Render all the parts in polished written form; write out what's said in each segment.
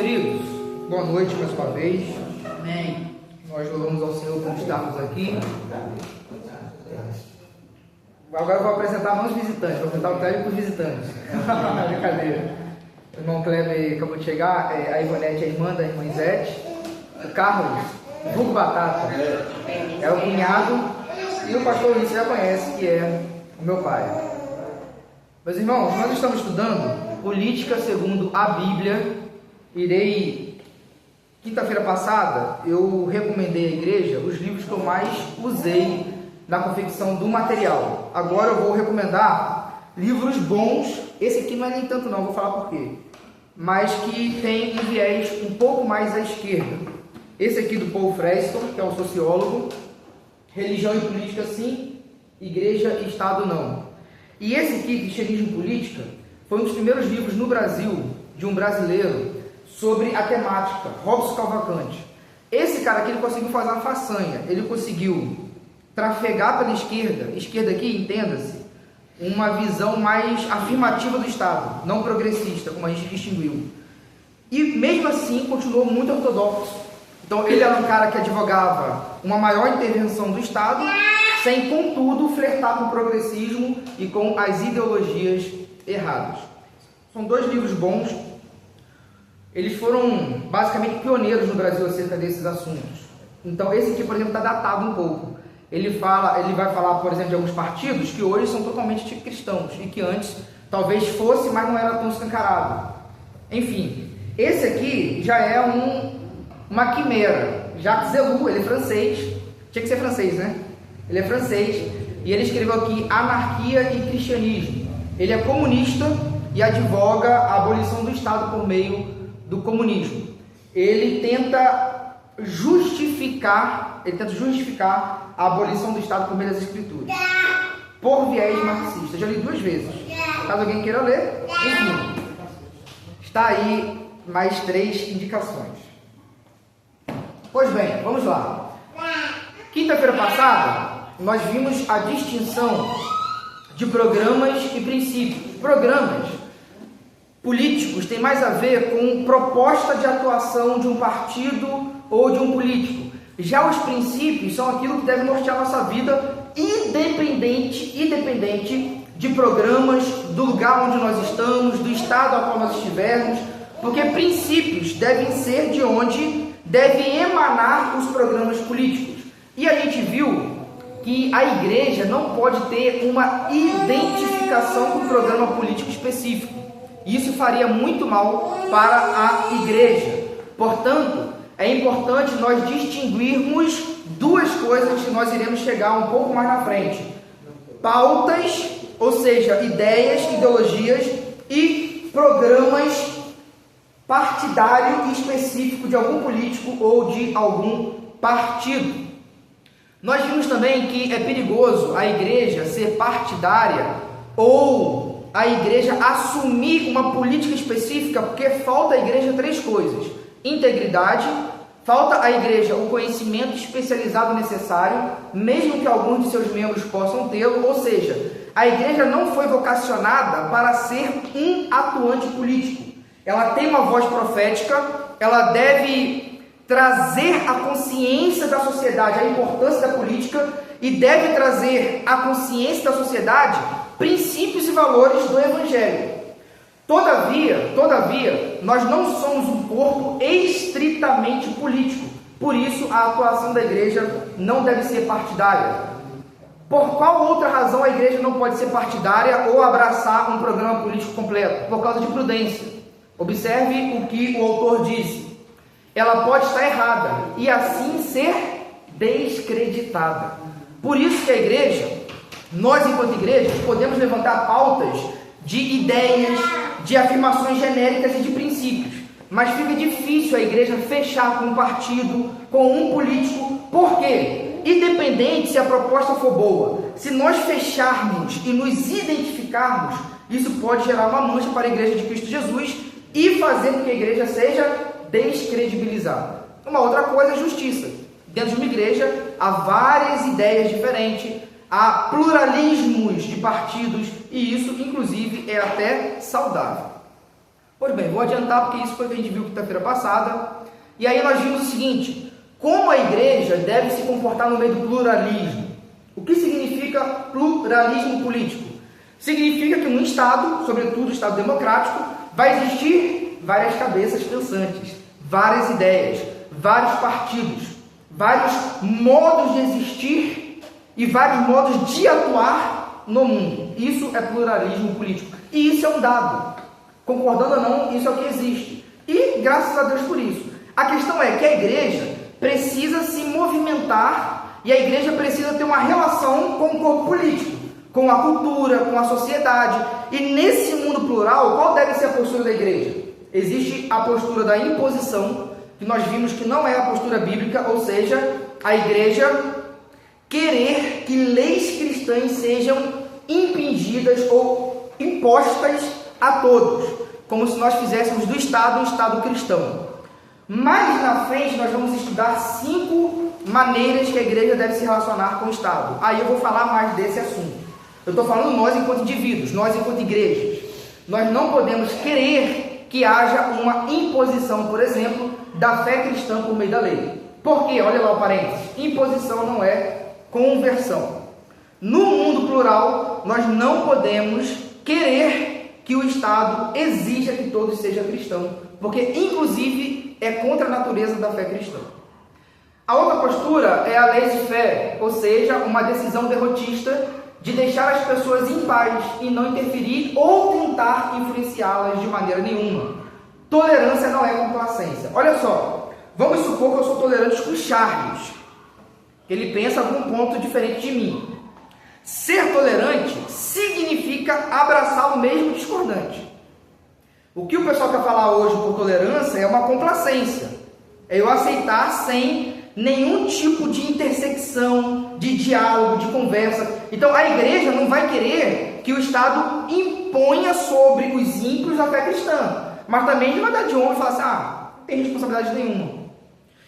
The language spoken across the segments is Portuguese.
queridos, boa noite mais uma vez. Amém. Nós louvamos ao Senhor por estarmos aqui. Agora eu vou apresentar não os visitantes, vou apresentar o Cléber para os visitantes. Brincadeira. O irmão Cléber acabou de chegar, a Ivonete, a irmã da irmã Izete, o Carlos, o vulgo Batata, é o cunhado, e o pastor Luiz, você já conhece, que é o meu pai. Meus irmãos, nós estamos estudando política segundo a Bíblia. Quinta-feira passada, eu recomendei à igreja os livros que eu mais usei na confecção do material. Agora eu vou recomendar livros bons. Esse aqui não é nem tanto não, vou falar por quê. Mas que tem um viés um pouco mais à esquerda. Esse aqui do Paul Freston, que é um sociólogo. Religião e política sim, igreja e Estado não. E esse aqui, Cristianismo e Política, foi um dos primeiros livros no Brasil, de um brasileiro, sobre a temática, Robson Cavalcante. Esse cara aqui, ele conseguiu fazer uma façanha, ele conseguiu trafegar pela esquerda aqui, entenda-se, uma visão mais afirmativa do Estado, não progressista, como a gente distinguiu. E mesmo assim, continuou muito ortodoxo. Então, ele era um cara que advogava uma maior intervenção do Estado, sem, contudo, flertar com o progressismo e com as ideologias erradas. São dois livros bons. Eles foram, basicamente, pioneiros no Brasil acerca desses assuntos. Então, esse aqui, por exemplo, está datado um pouco. Ele vai falar, por exemplo, de alguns partidos que hoje são totalmente cristãos e que antes talvez fosse, mas não era tão escancarado. Enfim, esse aqui já é uma quimera. Jacques Ellul, ele é francês. Tinha que ser francês, né? Ele é francês e ele escreveu aqui Anarquia e Cristianismo. Ele é comunista e advoga a abolição do Estado por meio do comunismo. Ele tenta justificar a abolição do Estado por meio das Escrituras, por viés marxista. Já li 2 vezes. Caso alguém queira ler, enfim, está aí mais 3 indicações. Pois bem, vamos lá. Quinta-feira passada, nós vimos a distinção de programas e princípios. Programas políticos têm mais a ver com proposta de atuação de um partido ou de um político. Já os princípios são aquilo que deve nortear a nossa vida, independente de programas, do lugar onde nós estamos, do estado a qual nós estivermos, porque princípios devem ser de onde devem emanar os programas políticos. E a gente viu que a igreja não pode ter uma identificação com um programa político específico. Isso faria muito mal para a igreja. Portanto, é importante nós distinguirmos 2 coisas que nós iremos chegar um pouco mais na frente. Pautas, ou seja, ideias, ideologias e programas partidário específico de algum político ou de algum partido. Nós vimos também que é perigoso a igreja ser partidária ou a igreja assumir uma política específica, porque falta à igreja 3 coisas: integridade, falta à igreja o conhecimento especializado necessário, mesmo que alguns de seus membros possam tê-lo, ou seja, a igreja não foi vocacionada para ser um atuante político. Ela tem uma voz profética, ela deve trazer a consciência da sociedade, a importância da política, e deve trazer à consciência da sociedade princípios e valores do Evangelho. Todavia, nós não somos um corpo estritamente político, por isso a atuação da igreja não deve ser partidária. Por qual outra razão a igreja não pode ser partidária ou abraçar um programa político completo? Por causa de prudência. Observe o que o autor disse. Ela pode estar errada e assim ser descreditada. Por isso que a igreja, nós enquanto igreja, podemos levantar pautas de ideias, de afirmações genéricas e de princípios, mas fica difícil a igreja fechar com um partido, com um político. Por quê? Independente se a proposta for boa, se nós fecharmos e nos identificarmos, isso pode gerar uma mancha para a igreja de Cristo Jesus e fazer com que a igreja seja descredibilizada. Uma outra coisa é justiça. Dentro de uma igreja há várias ideias diferentes, há pluralismos de partidos e isso, inclusive, é até saudável. Pois bem, vou adiantar porque isso foi o que a gente viu quinta-feira passada. E aí nós vimos o seguinte: como a igreja deve se comportar no meio do pluralismo. O que significa pluralismo político? Significa que no Estado, sobretudo o Estado democrático, vai existir várias cabeças pensantes, várias ideias, vários partidos, vários modos de existir e vários modos de atuar no mundo. Isso é pluralismo político. E isso é um dado. Concordando ou não, isso é o que existe. E graças a Deus por isso. A questão é que a igreja precisa se movimentar e a igreja precisa ter uma relação com o corpo político, com a cultura, com a sociedade. E nesse mundo plural, qual deve ser a postura da igreja? Existe a postura da imposição, que nós vimos que não é a postura bíblica, ou seja, a igreja querer que leis cristãs sejam impingidas ou impostas a todos, como se nós fizéssemos do Estado um Estado cristão. Mais na frente nós vamos estudar 5 maneiras que a igreja deve se relacionar com o Estado. Aí eu vou falar mais desse assunto. Eu estou falando nós enquanto indivíduos, nós enquanto igrejas. Nós não podemos querer que haja uma imposição, por exemplo, da fé cristã por meio da lei. Por quê? Olha lá o parênteses. Imposição não é conversão. No mundo plural, nós não podemos querer que o Estado exija que todos sejam cristãos, porque inclusive é contra a natureza da fé cristã. A outra postura é a laissez-faire, ou seja, uma decisão derrotista de deixar as pessoas em paz e não interferir ou tentar influenciá-las de maneira nenhuma. Tolerância não é complacência. Olha só, vamos supor que eu sou tolerante com Charles. Ele pensa algum ponto diferente de mim. Ser tolerante significa abraçar o mesmo discordante. O que o pessoal quer falar hoje por tolerância é uma complacência. É eu aceitar sem nenhum tipo de intersecção, de diálogo, de conversa. Então a igreja não vai querer que o Estado imponha sobre os ímpios a fé cristã, mas também de mandar de ombro e falar assim, não tem responsabilidade nenhuma.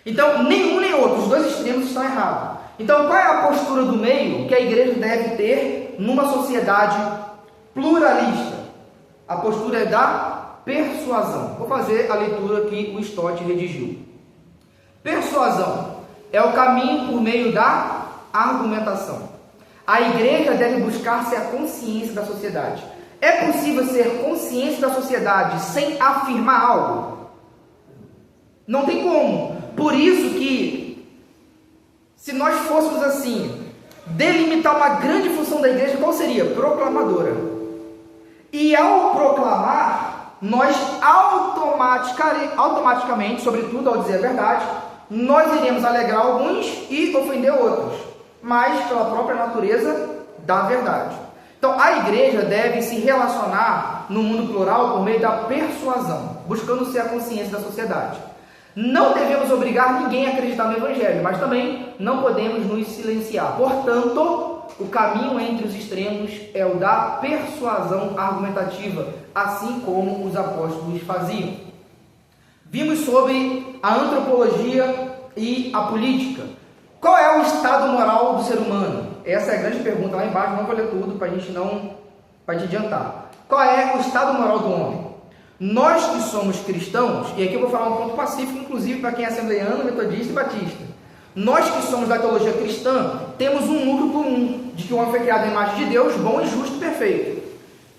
Então nenhum nem outro, os dois extremos estão errados. Então qual é a postura do meio que a igreja deve ter numa sociedade pluralista? A postura é da persuasão. Vou fazer a leitura que o Stott redigiu. Persuasão é o caminho por meio da argumentação. A igreja deve buscar ser a consciência da sociedade. É possível ser consciência da sociedade sem afirmar algo? Não tem como. Por isso que, se nós fôssemos assim, delimitar uma grande função da igreja, qual seria? Proclamadora. E ao proclamar, nós automaticamente, sobretudo ao dizer a verdade, nós iremos alegrar alguns e ofender outros, mas pela própria natureza da verdade. Então, a igreja deve se relacionar no mundo plural por meio da persuasão, buscando ser a consciência da sociedade. Não devemos obrigar ninguém a acreditar no Evangelho, mas também não podemos nos silenciar. Portanto, o caminho entre os extremos é o da persuasão argumentativa, assim como os apóstolos faziam. Vimos sobre a antropologia e a política. Qual é o estado moral do ser humano? Essa é a grande pergunta lá embaixo, não vou ler tudo para a gente adiantar. Qual é o estado moral do homem? Nós que somos cristãos, e aqui eu vou falar um ponto pacífico, inclusive para quem é assembleiano, metodista e batista. Nós que somos da teologia cristã, temos um núcleo comum, de que o homem foi criado à imagem de Deus, bom e justo e perfeito.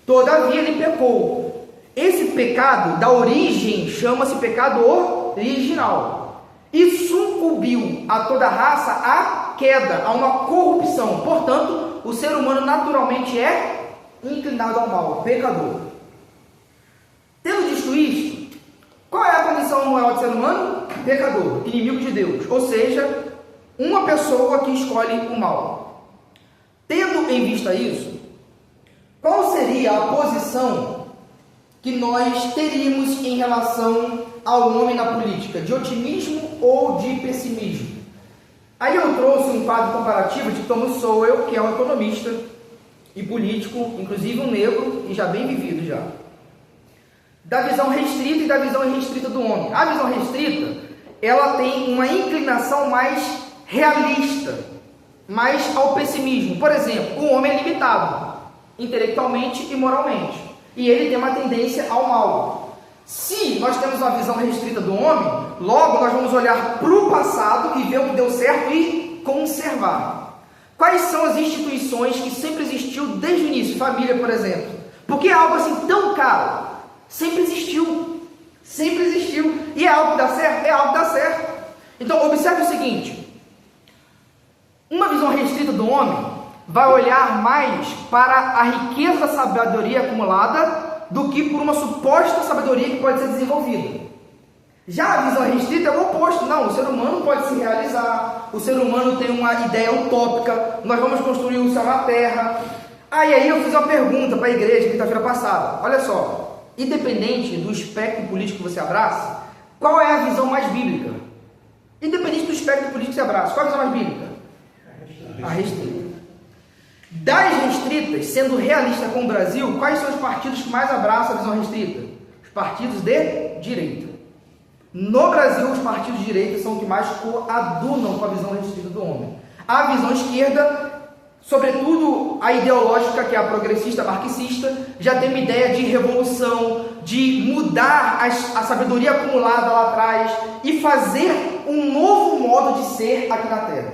Todavia ele pecou. Esse pecado, da origem, chama-se pecado original. E sucumbiu a toda a raça à queda, a uma corrupção. Portanto, o ser humano naturalmente é inclinado ao mal, pecador. Tendo dito isto, qual é a condição moral do ser humano? Pecador, inimigo de Deus. Ou seja, uma pessoa que escolhe o mal. Tendo em vista isso, qual seria a posição que nós teríamos em relação ao homem na política? De otimismo ou de pessimismo? Aí eu trouxe um quadro comparativo de Thomas Sowell, que é um economista e político, inclusive um negro e já bem vivido já. Da visão restrita e da visão irrestrita do homem. A visão restrita, ela tem uma inclinação mais realista, mais ao pessimismo. Por exemplo, o homem é limitado, intelectualmente e moralmente. E ele tem uma tendência ao mal. Se nós temos uma visão restrita do homem, logo nós vamos olhar para o passado e ver o que deu certo e conservar. Quais são as instituições que sempre existiu desde o início? Família, por exemplo. Porque é algo assim tão caro. Sempre existiu. Sempre existiu. E é algo que dá certo? É algo que dá certo. Então, observe o seguinte. Uma visão restrita do homem vai olhar mais para a riqueza da sabedoria acumulada do que por uma suposta sabedoria que pode ser desenvolvida. Já a visão restrita é o oposto. Não, o ser humano pode se realizar, o ser humano tem uma ideia utópica, nós vamos construir o céu na terra. E aí eu fiz uma pergunta para a igreja quinta-feira passada. Olha só, independente do espectro político que você abraça, qual é a visão mais bíblica? Independente do espectro político que você abraça, qual é a visão mais bíblica? A restrita. Das restritas, sendo realista com o Brasil, quais são os partidos que mais abraçam a visão restrita? Os partidos de direita. No Brasil, os partidos de direita são os que mais coadunam com a visão restrita do homem. A visão esquerda, sobretudo a ideológica, que é a progressista, marxista, já tem uma ideia de revolução, de mudar a sabedoria acumulada lá atrás e fazer um novo modo de ser aqui na Terra.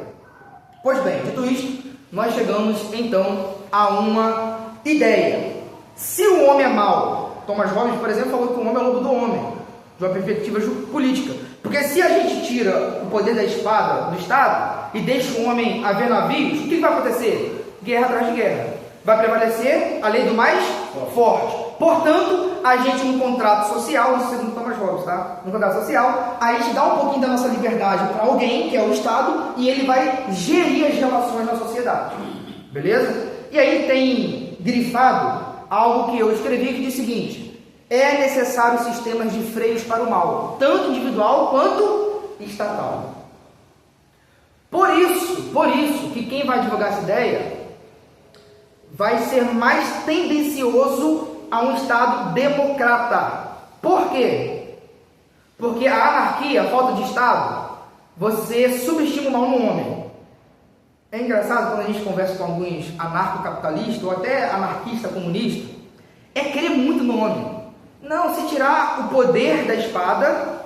Pois bem, dito isto, nós chegamos então a uma ideia. Se o homem é mau, Thomas Hobbes, por exemplo, falou que o homem é o lobo do homem, de uma perspectiva política. Porque se a gente tira o poder da espada do Estado e deixa o homem a ver navios, o que vai acontecer? Guerra atrás de guerra. Vai prevalecer a lei do mais forte. Portanto, a gente, num contrato social, isso segundo Thomas Hobbes, tá? Num contrato social, a gente dá um pouquinho da nossa liberdade para alguém, que é o Estado, e ele vai gerir as relações na sociedade. Beleza? E aí tem grifado algo que eu escrevi que diz o seguinte: é necessário sistemas de freios para o mal, tanto individual quanto estatal. Por isso que quem vai divulgar essa ideia vai ser mais tendencioso a um Estado democrata. Por quê? Porque a anarquia, a falta de Estado, você subestima o mal no homem. É engraçado quando a gente conversa com alguns anarcocapitalistas ou até anarquista comunista, é crer muito no homem. Não, se tirar o poder da espada,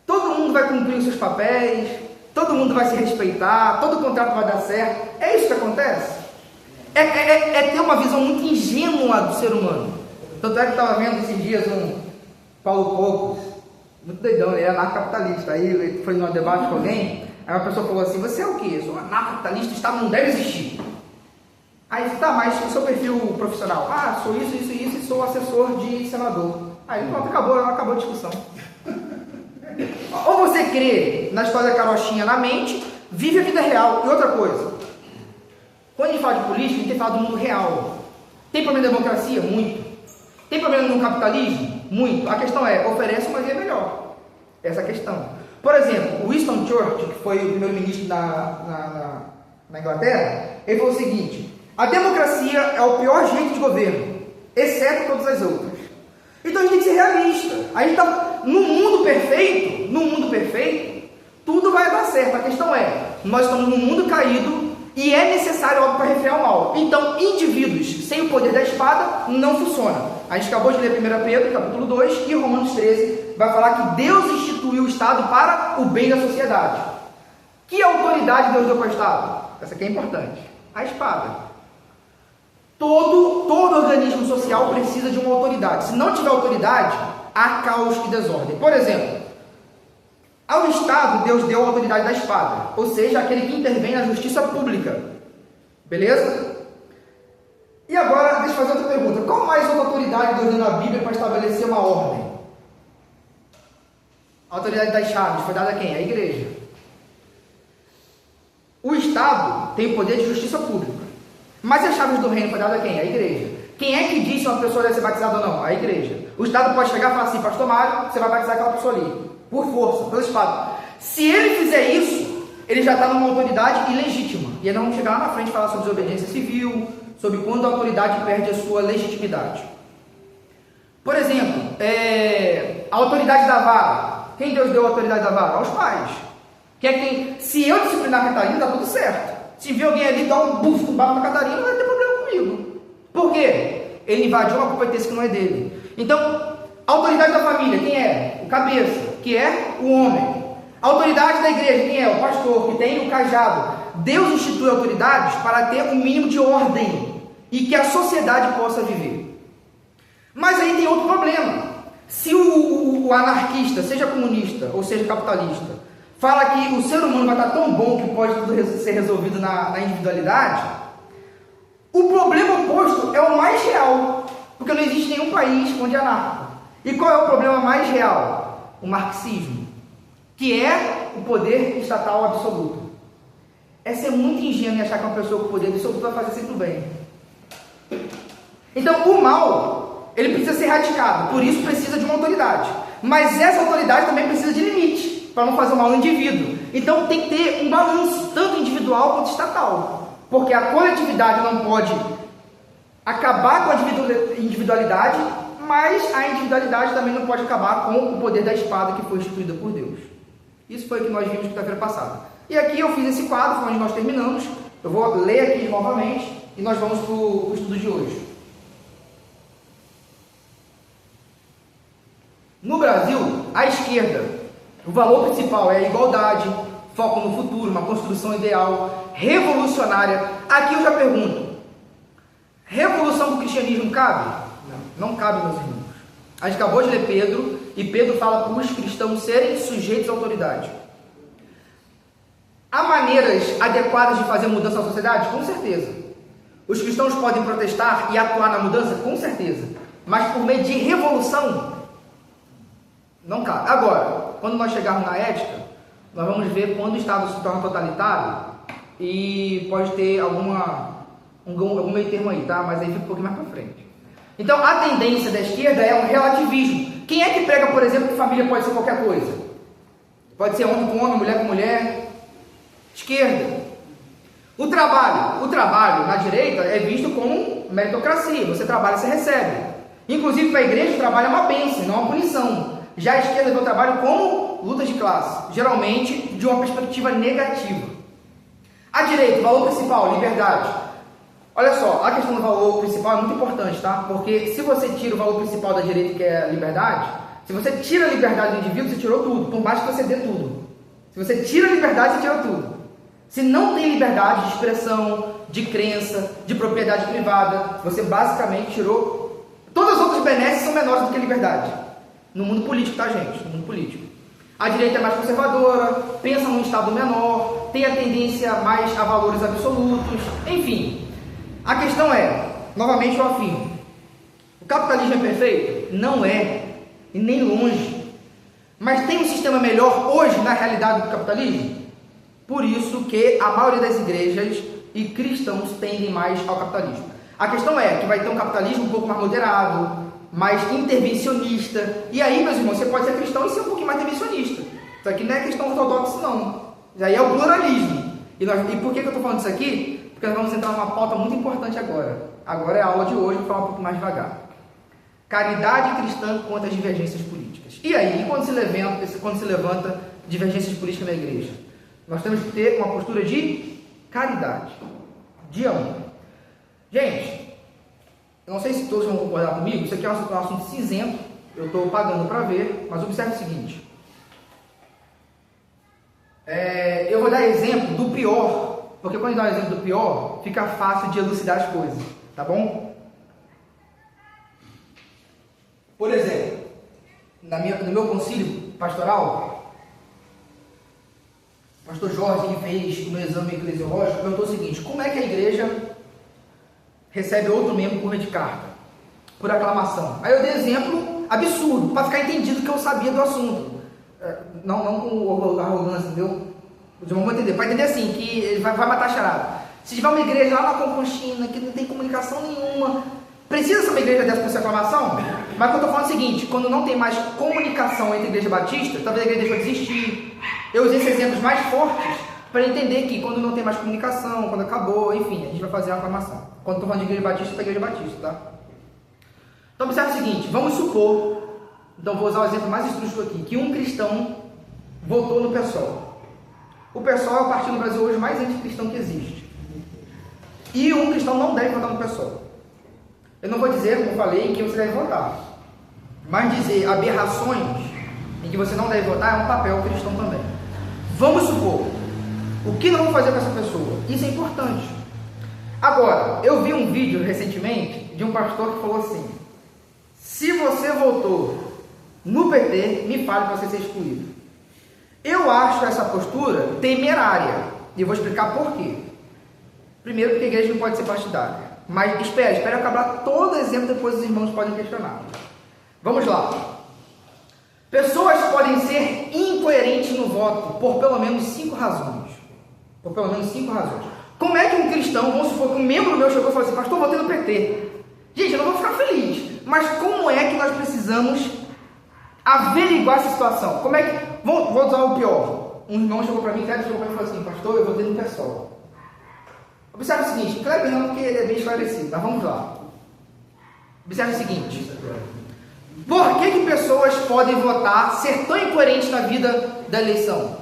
todo mundo vai cumprir os seus papéis, todo mundo vai se respeitar, todo contrato vai dar certo. É isso que acontece. É ter uma visão muito ingênua do ser humano. Tanto é que eu estava vendo esses dias um Paulo Cocos, muito doidão, ele é anarcocapitalista. Aí ele foi num debate com alguém, aí uma pessoa falou assim: você é o quê? Eu sou anarcocapitalista, o Estado não deve existir. Aí tá, mas o seu perfil profissional? Ah, sou isso e sou assessor de senador. Aí pronto, acabou a discussão. Ou você crê na história da carochinha na mente, vive a vida real. E outra coisa, quando a gente fala de política, a gente tem que falar do mundo real. Tem problema de democracia? Muito. Tem problema no capitalismo? Muito. A questão é, oferece uma via melhor. Essa é a questão. Por exemplo, o Winston Churchill, que foi o primeiro-ministro na Inglaterra, ele falou o seguinte: a democracia é o pior jeito de governo, exceto todas as outras. Então a gente tem que ser realista. A gente está no mundo perfeito, tudo vai dar certo. A questão é, nós estamos num mundo caído e é necessário algo para refrear o mal. Então, indivíduos sem o poder da espada não funciona. A gente acabou de ler 1 Pedro, capítulo 2, e Romanos 13 vai falar que Deus instituiu o Estado para o bem da sociedade. Que autoridade Deus deu para o Estado? Essa aqui é importante. A espada. Todo organismo social precisa de uma autoridade. Se não tiver autoridade, há caos e desordem. Por exemplo, ao Estado, Deus deu a autoridade da espada, ou seja, aquele que intervém na justiça pública. Beleza? E agora, deixa eu fazer outra pergunta. Qual mais outra autoridade Deus deu na Bíblia para estabelecer uma ordem? A autoridade das chaves foi dada a quem? A igreja. O Estado tem o poder de justiça pública. Mas as chaves do reino foi dada a quem? A igreja. Quem é que diz se uma pessoa deve ser batizada ou não? A igreja. O Estado pode chegar e falar assim: pastor Mário, você vai batizar aquela pessoa ali. Por força, pela espada. Se ele fizer isso, ele já está numa autoridade ilegítima. E aí nós vamos chegar lá na frente e falar sobre desobediência civil, sobre quando a autoridade perde a sua legitimidade. Por exemplo, a autoridade da vara. Quem Deus deu a autoridade da vara? Aos pais. Quem é que tem? Se eu disciplinar a Catarina, está tudo certo. Se vir alguém ali dar um bufo no barco na Catarina, não vai ter problema comigo. Por quê? Ele invadiu uma competência que não é dele. Então, A autoridade da família, quem é? O cabeça, que é o homem. A autoridade da igreja, quem é? O pastor, que tem o cajado. Deus institui autoridades para ter um mínimo de ordem e que a sociedade possa viver. Mas aí tem outro problema. Se o anarquista, seja comunista ou seja capitalista, fala que o ser humano vai estar tão bom que pode tudo ser resolvido na individualidade, o problema oposto é o mais real, porque não existe nenhum país onde é anárquico. E qual é o problema mais real? O marxismo, que é o poder estatal absoluto. É ser muito ingênuo em achar que uma pessoa com poder absoluto vai fazer sempre o bem. Então, o mal, ele precisa ser erradicado, por isso precisa de uma autoridade. Mas essa autoridade também precisa de limite, para não fazer o mal no indivíduo. Então, tem que ter um balanço, tanto individual quanto estatal. Porque a coletividade não pode acabar com a individualidade, mas a individualidade também não pode acabar com o poder da espada que foi instituída por Deus. Isso foi o que nós vimos quinta-feira passada. E aqui eu fiz esse quadro, foi onde nós terminamos. Eu vou ler aqui novamente e nós vamos para o estudo de hoje. No Brasil, a esquerda, o valor principal é a igualdade, foco no futuro, uma construção ideal, revolucionária. Aqui eu já pergunto, revolução do cristianismo cabe? Não cabe, meus irmãos. A gente acabou de ler Pedro, e Pedro fala para os cristãos serem sujeitos à autoridade. Há maneiras adequadas de fazer mudança na sociedade? Com certeza. Os cristãos podem protestar e atuar na mudança? Com certeza. Mas por meio de revolução, não cabe. Agora, quando nós chegarmos na ética, nós vamos ver quando o Estado se torna totalitário e pode ter algum meio termo aí, tá? Mas aí fica um pouquinho mais para frente. Então, a tendência da esquerda é um relativismo. Quem é que prega, por exemplo, que família pode ser qualquer coisa? Pode ser homem com homem, mulher com mulher. Esquerda. O trabalho na direita é visto como meritocracia. Você trabalha, você recebe. Inclusive, para a igreja, o trabalho é uma bênção, não uma punição. Já a esquerda vê o trabalho como luta de classe, geralmente de uma perspectiva negativa. A direita, o valor principal, liberdade. Olha só, a questão do valor principal é muito importante, tá? Porque se você tira o valor principal da direita, que é a liberdade, se você tira a liberdade do indivíduo, você tirou tudo, por mais que você dê tudo. Se você tira a liberdade, você tira tudo. Se não tem liberdade de expressão, de crença, de propriedade privada, você basicamente tirou... Todas as outras benesses são menores do que a liberdade. No mundo político, tá, gente? No mundo político. A direita é mais conservadora, pensa num Estado menor, tem a tendência mais a valores absolutos, enfim. A questão é, novamente eu afirmo, o capitalismo é perfeito? Não é, e nem longe. Mas tem um sistema melhor hoje na realidade do capitalismo? Por isso que a maioria das igrejas e cristãos tendem mais ao capitalismo. A questão é que vai ter um capitalismo um pouco mais moderado, mais intervencionista. E aí, meus irmãos, você pode ser cristão e ser um pouquinho mais intervencionista. Isso aqui não é questão ortodoxa, não. Isso aí é o pluralismo. E por que eu estou falando isso aqui? Porque nós vamos entrar numa pauta muito importante agora. Agora é a aula de hoje, vou falar um pouco mais devagar. Caridade cristã contra as divergências políticas. E aí, quando se levanta divergências políticas na igreja? Nós temos que ter uma postura de caridade, de amor. Gente, eu não sei se todos vão concordar comigo, isso aqui é um assunto cinzento, eu estou pagando para ver, mas observe o seguinte. Eu vou dar exemplo do pior, porque quando eu dou exemplo do pior, fica fácil de elucidar as coisas, tá bom? Por exemplo, no meu concílio pastoral, o pastor Jorge, que fez o meu exame eclesiológico, perguntou o seguinte: como é que a igreja recebe outro membro por meio de carta? Por aclamação. Aí eu dei exemplo absurdo, para ficar entendido que eu sabia do assunto. Não com arrogância, entendeu? Os irmãos vão entender. Para entender assim, que ele vai matar a charada. Se tiver uma igreja lá na Conchinchina, que não tem comunicação nenhuma, precisa ser uma igreja dessa por ser aclamação? Mas o que eu estou falando é o seguinte: quando não tem mais comunicação entre a igreja batista, talvez a igreja deixou de existir. Eu usei esses exemplos mais fortes para entender que quando não tem mais comunicação, quando acabou, enfim, a gente vai fazer a aclamação. Quando estou falando de igreja batista, é igreja batista, tá? Então observe o seguinte, vamos supor, então vou usar o exemplo mais estrúxico aqui, que um cristão votou no PSOL. O PSOL é o partido no Brasil hoje mais anticristão que existe. E um cristão não deve votar no PSOL. Eu não vou dizer, como eu falei, em quem você deve votar. Mas dizer aberrações em que você não deve votar é um papel cristão também. Vamos supor, o que não vou fazer com essa pessoa? Isso é importante. Agora, eu vi um vídeo recentemente de um pastor que falou assim: se você votou no PT, me fale para você ser excluído. Eu acho essa postura temerária, e eu vou explicar por quê. Primeiro, porque a igreja não pode ser partidária. Mas espere eu acabar todo exemplo, depois os irmãos podem questionar. Vamos lá. Pessoas podem ser incoerentes no voto por pelo menos 5 razões. Por pelo menos 5 razões. Como é que um cristão, vamos supor que um membro meu chegou e falou assim: pastor, votei no PT. Gente, eu não vou ficar feliz. Mas como é que nós precisamos averiguar essa situação? Como é que... Vou usar o pior. Um irmão chegou para mim, Kleber chegou para mim e falou assim: pastor, eu votei no PSOL. Observe o seguinte, Kleber não, porque ele é bem esclarecido, mas vamos lá. Observe o seguinte: por que pessoas podem votar, ser tão incoerentes na vida da eleição?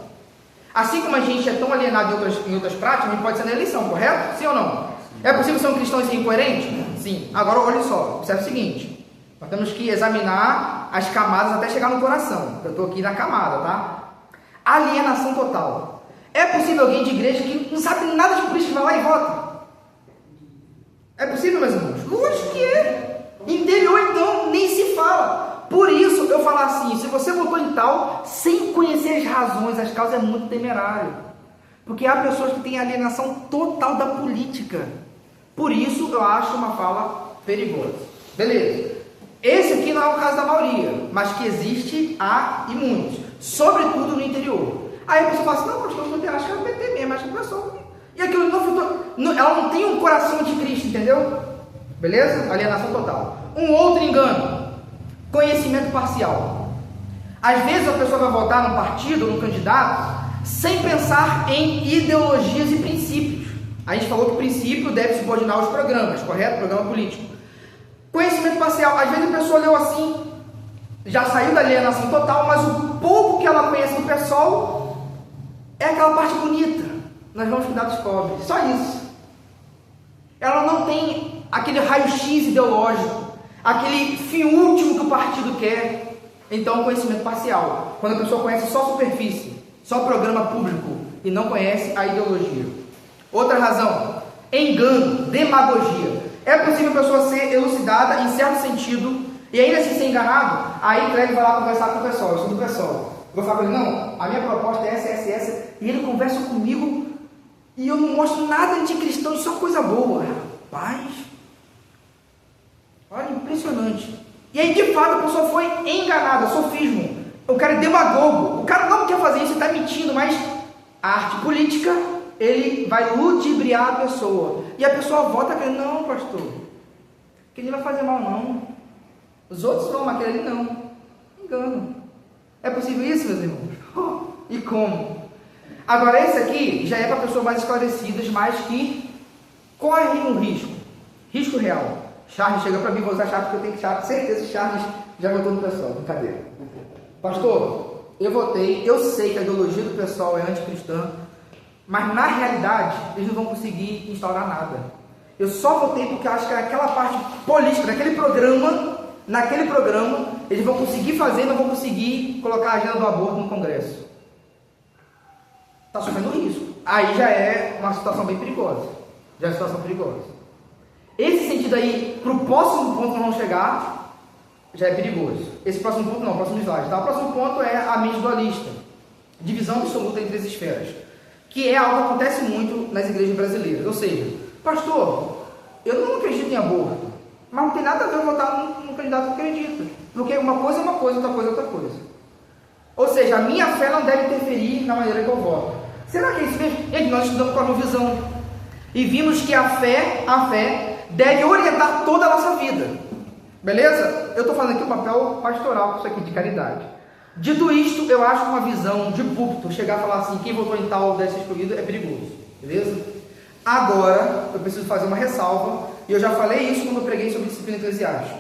Assim como a gente é tão alienado em outras práticas, a gente pode ser na eleição, correto? Sim ou não? É possível ser um cristão e ser incoerente? Sim. Agora olha só, observe o seguinte: nós temos que examinar as camadas até chegar no coração. Eu estou aqui na camada, tá? Alienação total. É possível alguém de igreja que não sabe nada de política vai lá e vota? É possível, meus irmãos? Lógico que é. Interior, então, nem se fala. Por isso, eu falo assim: se você votou em tal, sem conhecer as razões, as causas, é muito temerário. Porque há pessoas que têm alienação total da política. Por isso, eu acho uma fala perigosa. Beleza. Esse aqui não é o caso da maioria, mas que existe, há e muitos. Sobretudo no interior. Aí a pessoa fala assim: não, pastor, eu acho que é o PT mesmo, acho que é o pessoal. E aquilo ela não tem um coração de Cristo, entendeu? Beleza? Alienação total. Um outro engano: conhecimento parcial. Às vezes a pessoa vai votar num partido ou num candidato sem pensar em ideologias e princípios. A gente falou que o princípio deve subordinar aos programas, correto? Programa político. Conhecimento parcial: às vezes a pessoa leu assim, já saiu da alienação total, mas o pouco que ela conhece do pessoal é aquela parte bonita. Nós vamos cuidar dos pobres, só isso. Ela não tem aquele raio-x ideológico, aquele fim último que o partido quer. Então, conhecimento parcial, quando a pessoa conhece só a superfície, só o programa público e não conhece a ideologia. Outra razão: engano, demagogia. É possível a pessoa ser elucidada em certo sentido e ainda assim ser enganado? Aí Cleber vai lá conversar com o pessoal: eu sou do pessoal. Eu vou falar para ele: não, a minha proposta é essa, e ele conversa comigo e eu não mostro nada anticristão, só coisa boa. Rapaz, olha, impressionante. E aí, de fato, a pessoa foi enganada, sofismo. O cara é demagogo, o cara não quer fazer isso, ele está mentindo, mas a arte política, ele vai ludibriar a pessoa. E a pessoa vota e não, pastor, que ele vai fazer mal, não. Os outros vão, mas aquele ali não. Engano. É possível isso, meus irmãos? E como? Agora, esse aqui já é para pessoas mais esclarecidas, mas que correm um risco real. Charles chega para mim, vou usar Charles porque eu tenho certeza que Charles já votou no pessoal. Brincadeira. Pastor, eu votei, eu sei que a ideologia do pessoal é anticristã, mas na realidade eles não vão conseguir instaurar nada. Eu só votei porque eu acho que aquela parte política, naquele programa, eles vão conseguir fazer e não vão conseguir colocar a agenda do aborto no Congresso. Está sofrendo risco. Aí já é uma situação bem perigosa. Esse sentido aí, para o próximo ponto que nós vamos chegar, já é perigoso. Esse próximo ponto não, o próximo slide. Tá? O próximo ponto é a mente dualista. Divisão absoluta entre as esferas. Que é algo que acontece muito nas igrejas brasileiras. Ou seja, pastor, eu não acredito em aborto, mas não tem nada a ver eu votar num candidato que acredita. Porque uma coisa é uma coisa, outra coisa é outra coisa. Ou seja, a minha fé não deve interferir na maneira que eu voto. Será que é isso mesmo? Gente, nós estudamos cosmovisão e vimos que a fé deve orientar toda a nossa vida. Beleza? Eu estou falando aqui um papel pastoral, isso aqui, de caridade. Dito isto, eu acho que uma visão de púlpito, chegar a falar assim, quem votou em tal deve ser excluído, é perigoso. Beleza? Agora, eu preciso fazer uma ressalva, e eu já falei isso quando eu preguei sobre disciplina eclesiástica.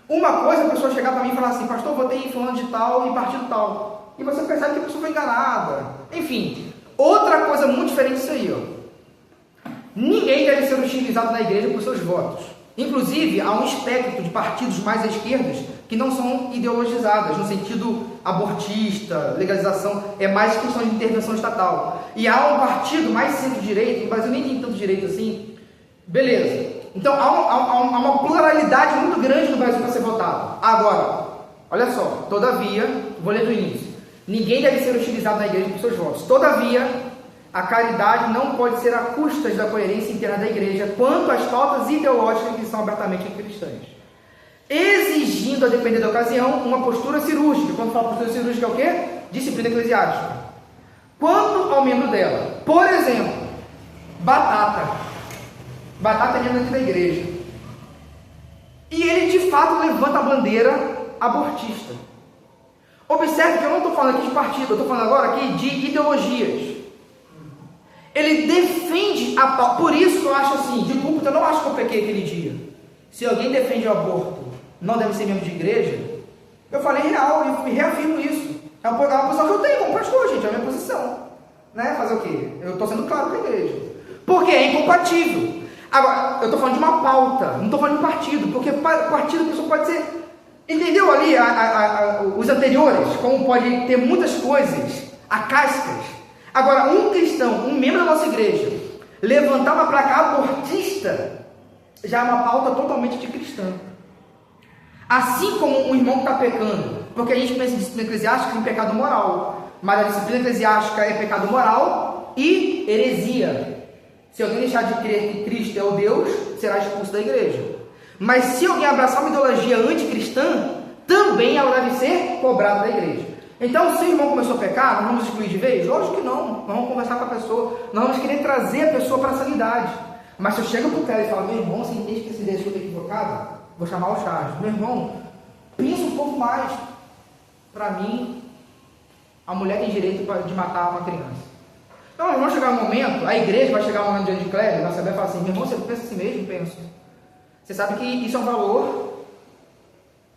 Uma coisa é a pessoa chegar para mim e falar assim: pastor, eu votei em fulano de tal e partido tal. E você percebe que a pessoa foi enganada. Enfim, outra coisa muito diferente disso aí, ó. Ninguém deve ser hostilizado na igreja por seus votos. Inclusive, há um espectro de partidos mais à esquerda que não são ideologizadas, no sentido abortista, legalização, é mais questão de intervenção estatal. E há um partido mais centro-direita, no Brasil nem tem tanto direito assim, beleza. Então há uma pluralidade muito grande no Brasil para ser votado. Agora, olha só, todavia, vou ler do início, ninguém deve ser utilizado na igreja por seus votos. Todavia, a caridade não pode ser a custas da coerência interna da igreja quanto às pautas ideológicas que são abertamente cristãs, exigindo, a depender da ocasião, uma postura cirúrgica. Quando fala postura cirúrgica é o quê? Disciplina eclesiástica. Quanto ao membro dela, por exemplo, Batata é membro aqui da igreja, e ele de fato levanta a bandeira abortista. Observe que eu não estou falando aqui de partido, eu estou falando agora aqui de ideologias. Ele defende a pauta. Por isso que eu acho assim, de púlpito, eu não acho que eu pequei aquele dia. Se alguém defende o aborto, não deve ser membro de igreja, eu falei real e reafirmo isso. É uma posição que eu tenho como pastor, gente, é a minha posição. Né? Fazer o quê? Eu estou sendo claro com a igreja. Porque é incompatível. Agora, eu estou falando de uma pauta, não estou falando de partido, porque partido a pessoa pode ser. Entendeu ali os anteriores? Como pode ter muitas coisas, cascas. Agora, um cristão, um membro da nossa igreja, levantar uma placa abortista, já é uma pauta totalmente de cristã. Assim como um irmão que está pecando, porque a gente pensa em disciplina eclesiástica em pecado moral, mas a disciplina eclesiástica é pecado moral e heresia. Se alguém deixar de crer que Cristo é o Deus, será expulso da igreja. Mas se alguém abraçar uma ideologia anticristã, também ela deve ser cobrada da igreja. Então, se o irmão começou a pecar, nós vamos excluir de vez? Lógico que não. Nós vamos conversar com a pessoa, nós vamos querer trazer a pessoa para a sanidade. Mas se eu chego para o cara e falo, meu irmão, você entende que essa ideia é equivocada? Vou chamar o Charles. Meu irmão, pensa um pouco mais. Para mim, a mulher tem direito de matar uma criança. Então, nós vamos chegar um momento, a igreja vai chegar um momento diante de Cléber, na Assembleia e falar assim, meu irmão, você pensa assim mesmo? Penso. Você sabe que isso é um valor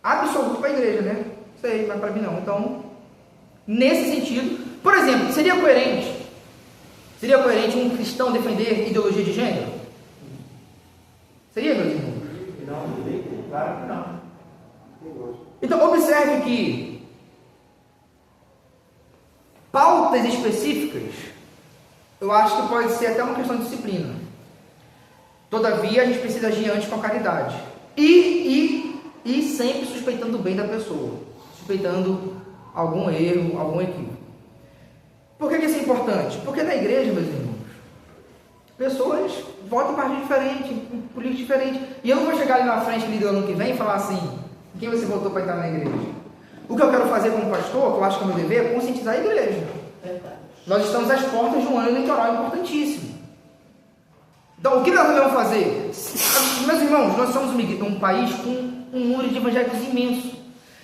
absoluto para a igreja, né? Sei, mas para mim não. Então, nesse sentido, por exemplo, seria coerente um cristão defender ideologia de gênero? Seria, meus irmãos? Não, claro que não. Então, observe que pautas específicas, eu acho que pode ser até uma questão de disciplina. Todavia, a gente precisa agir antes com a caridade. E sempre suspeitando o bem da pessoa. Suspeitando algum erro, algum equívoco. Por que isso é importante? Porque na igreja, meus irmãos, pessoas votam em partido diferente, em política diferente. E eu não vou chegar ali na frente, líder, ano que vem, e falar assim, quem você votou para entrar na igreja? O que eu quero fazer como pastor, que eu acho que é o meu dever, é conscientizar a igreja. Nós estamos às portas de um ano eleitoral importantíssimo. Então, o que nós devemos fazer? Meus irmãos, nós somos um país com um número de evangélicos imenso.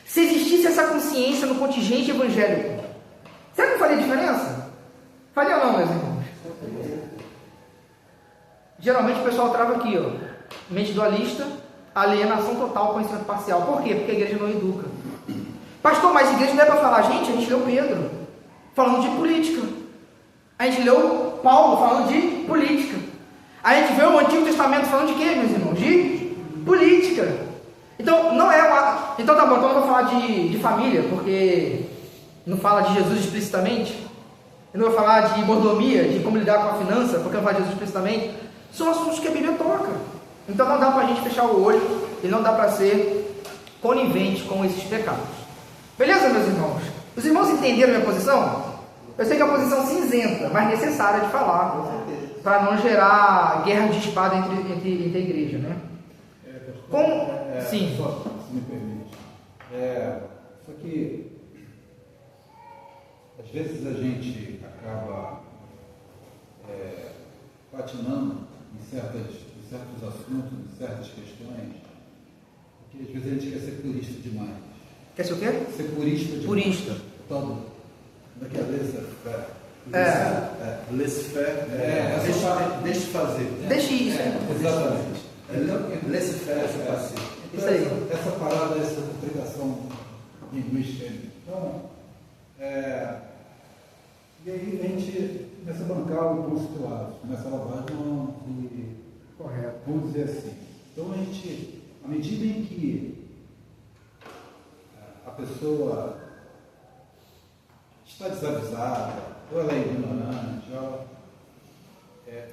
Se existisse essa consciência no contingente evangélico, será que não faria diferença? Faria ou não, meus irmãos? Geralmente o pessoal trava aqui, ó, mente dualista, alienação total, conhecimento parcial. Por quê? Porque a igreja não educa. Pastor, mas a igreja não é para falar, gente, a gente leu Pedro falando de política. A gente leu Paulo falando de política. A gente vê o Antigo Testamento falando de quê, meus irmãos? De política. Então, não é uma... Então tá bom, então eu não vou falar de família, porque não fala de Jesus explicitamente. Eu não vou falar de mordomia, de como lidar com a finança, porque não fala de Jesus explicitamente. São assuntos que a Bíblia toca. Então não dá pra gente fechar o olho e não dá para ser conivente com esses pecados. Beleza, meus irmãos? Os irmãos entenderam minha posição? Eu sei que é uma posição cinzenta, mas necessária de falar, para não gerar guerra de espada entre a igreja, né? Sim. Só, se me permite. Só que às vezes a gente acaba patinando em certos assuntos, em certas questões, porque às vezes a gente quer ser purista demais. Quer ser o quê? Ser purista demais. Purista. Todo. Como é que é laissez-faire? Laissez-faire. Deixe fazer. Deixe isso. Exatamente. Laissez-faire, é assim. Então, essa parada, essa complicação linguística. Então, e aí a gente começa a bancar o postulado, começa a lavar as mãos e... Correto. Vamos dizer assim. Então a gente, à medida em que pessoa está desavisada, ou ela é ignorante,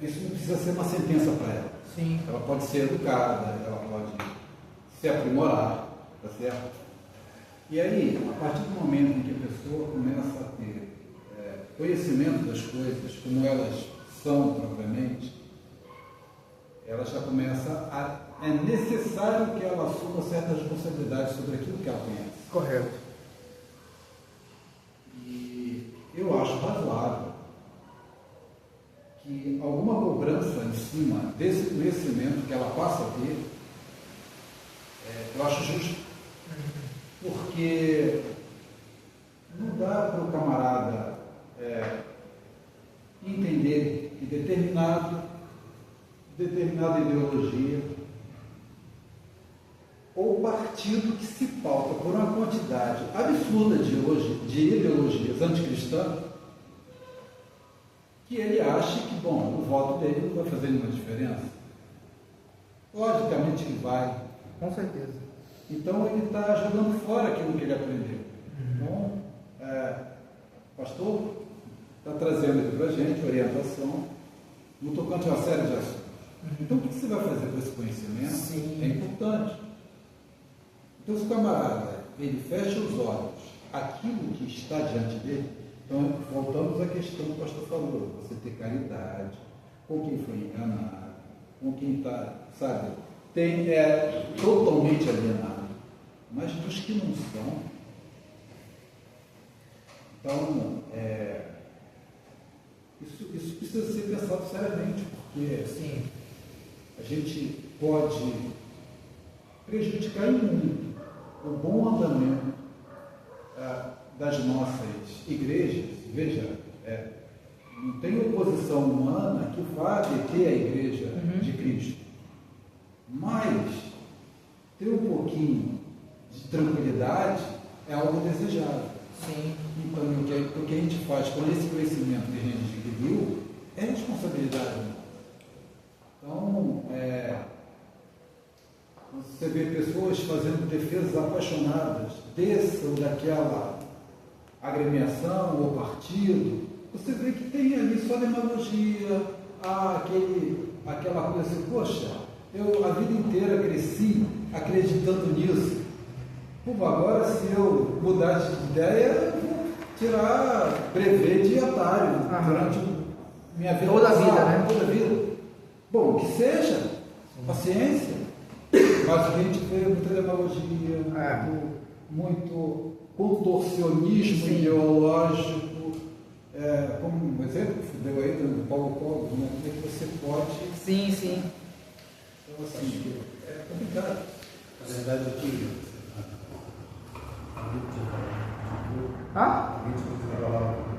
isso não precisa ser uma sentença para ela. Sim. Ela pode ser educada, ela pode se aprimorar, tá certo? E aí, a partir do momento em que a pessoa começa a ter conhecimento das coisas como elas são propriamente, ela já começa a... É necessário que ela assuma certas responsabilidades sobre aquilo que ela conhece. Correto. E eu acho razoável que alguma cobrança em cima desse conhecimento que ela passa a ter, eu acho justo. Porque não dá para o camarada entender que determinada ideologia ou partido que se pauta por uma quantidade absurda de ideologias anticristãs, que ele acha que, bom, o voto dele não vai fazer nenhuma diferença. Logicamente que vai. Com certeza. Então ele está jogando fora aquilo que ele aprendeu. Então, o pastor está trazendo aqui para a gente orientação no tocante a uma série de assuntos. Então o que você vai fazer com esse conhecimento? Sim. É importante. Então, se o camarada ele fecha os olhos àquilo que está diante dele, então voltamos à questão que o pastor falou, você ter caridade com quem foi enganado, com quem está, sabe, totalmente alienado, mas dos que não são. Então, isso precisa ser pensado seriamente, porque Sim. a gente pode prejudicar muito o bom andamento das nossas igrejas. Veja, não tem oposição humana que vá deter a igreja de Cristo, mas ter um pouquinho de tranquilidade é algo desejável. Sim. Então, o que a gente faz com esse conhecimento que a gente adquiriu é responsabilidade. Então, você vê pessoas fazendo defesas apaixonadas dessa ou daquela agremiação ou partido, você vê que tem ali só demagogia, aquela coisa assim, poxa, eu a vida inteira cresci acreditando nisso. Pô, agora se eu mudar de ideia, eu vou tirar brevet de otário durante minha vida. Toda a vida, né? Toda a vida. Bom, que seja, paciência. Mas a gente vê muita demagogia, muito contorcionismo ideológico, como um exemplo que deu aí do Paulo Cogos, né? Como é que você pode... Sim, sim. Então, assim, é complicado. A verdade é que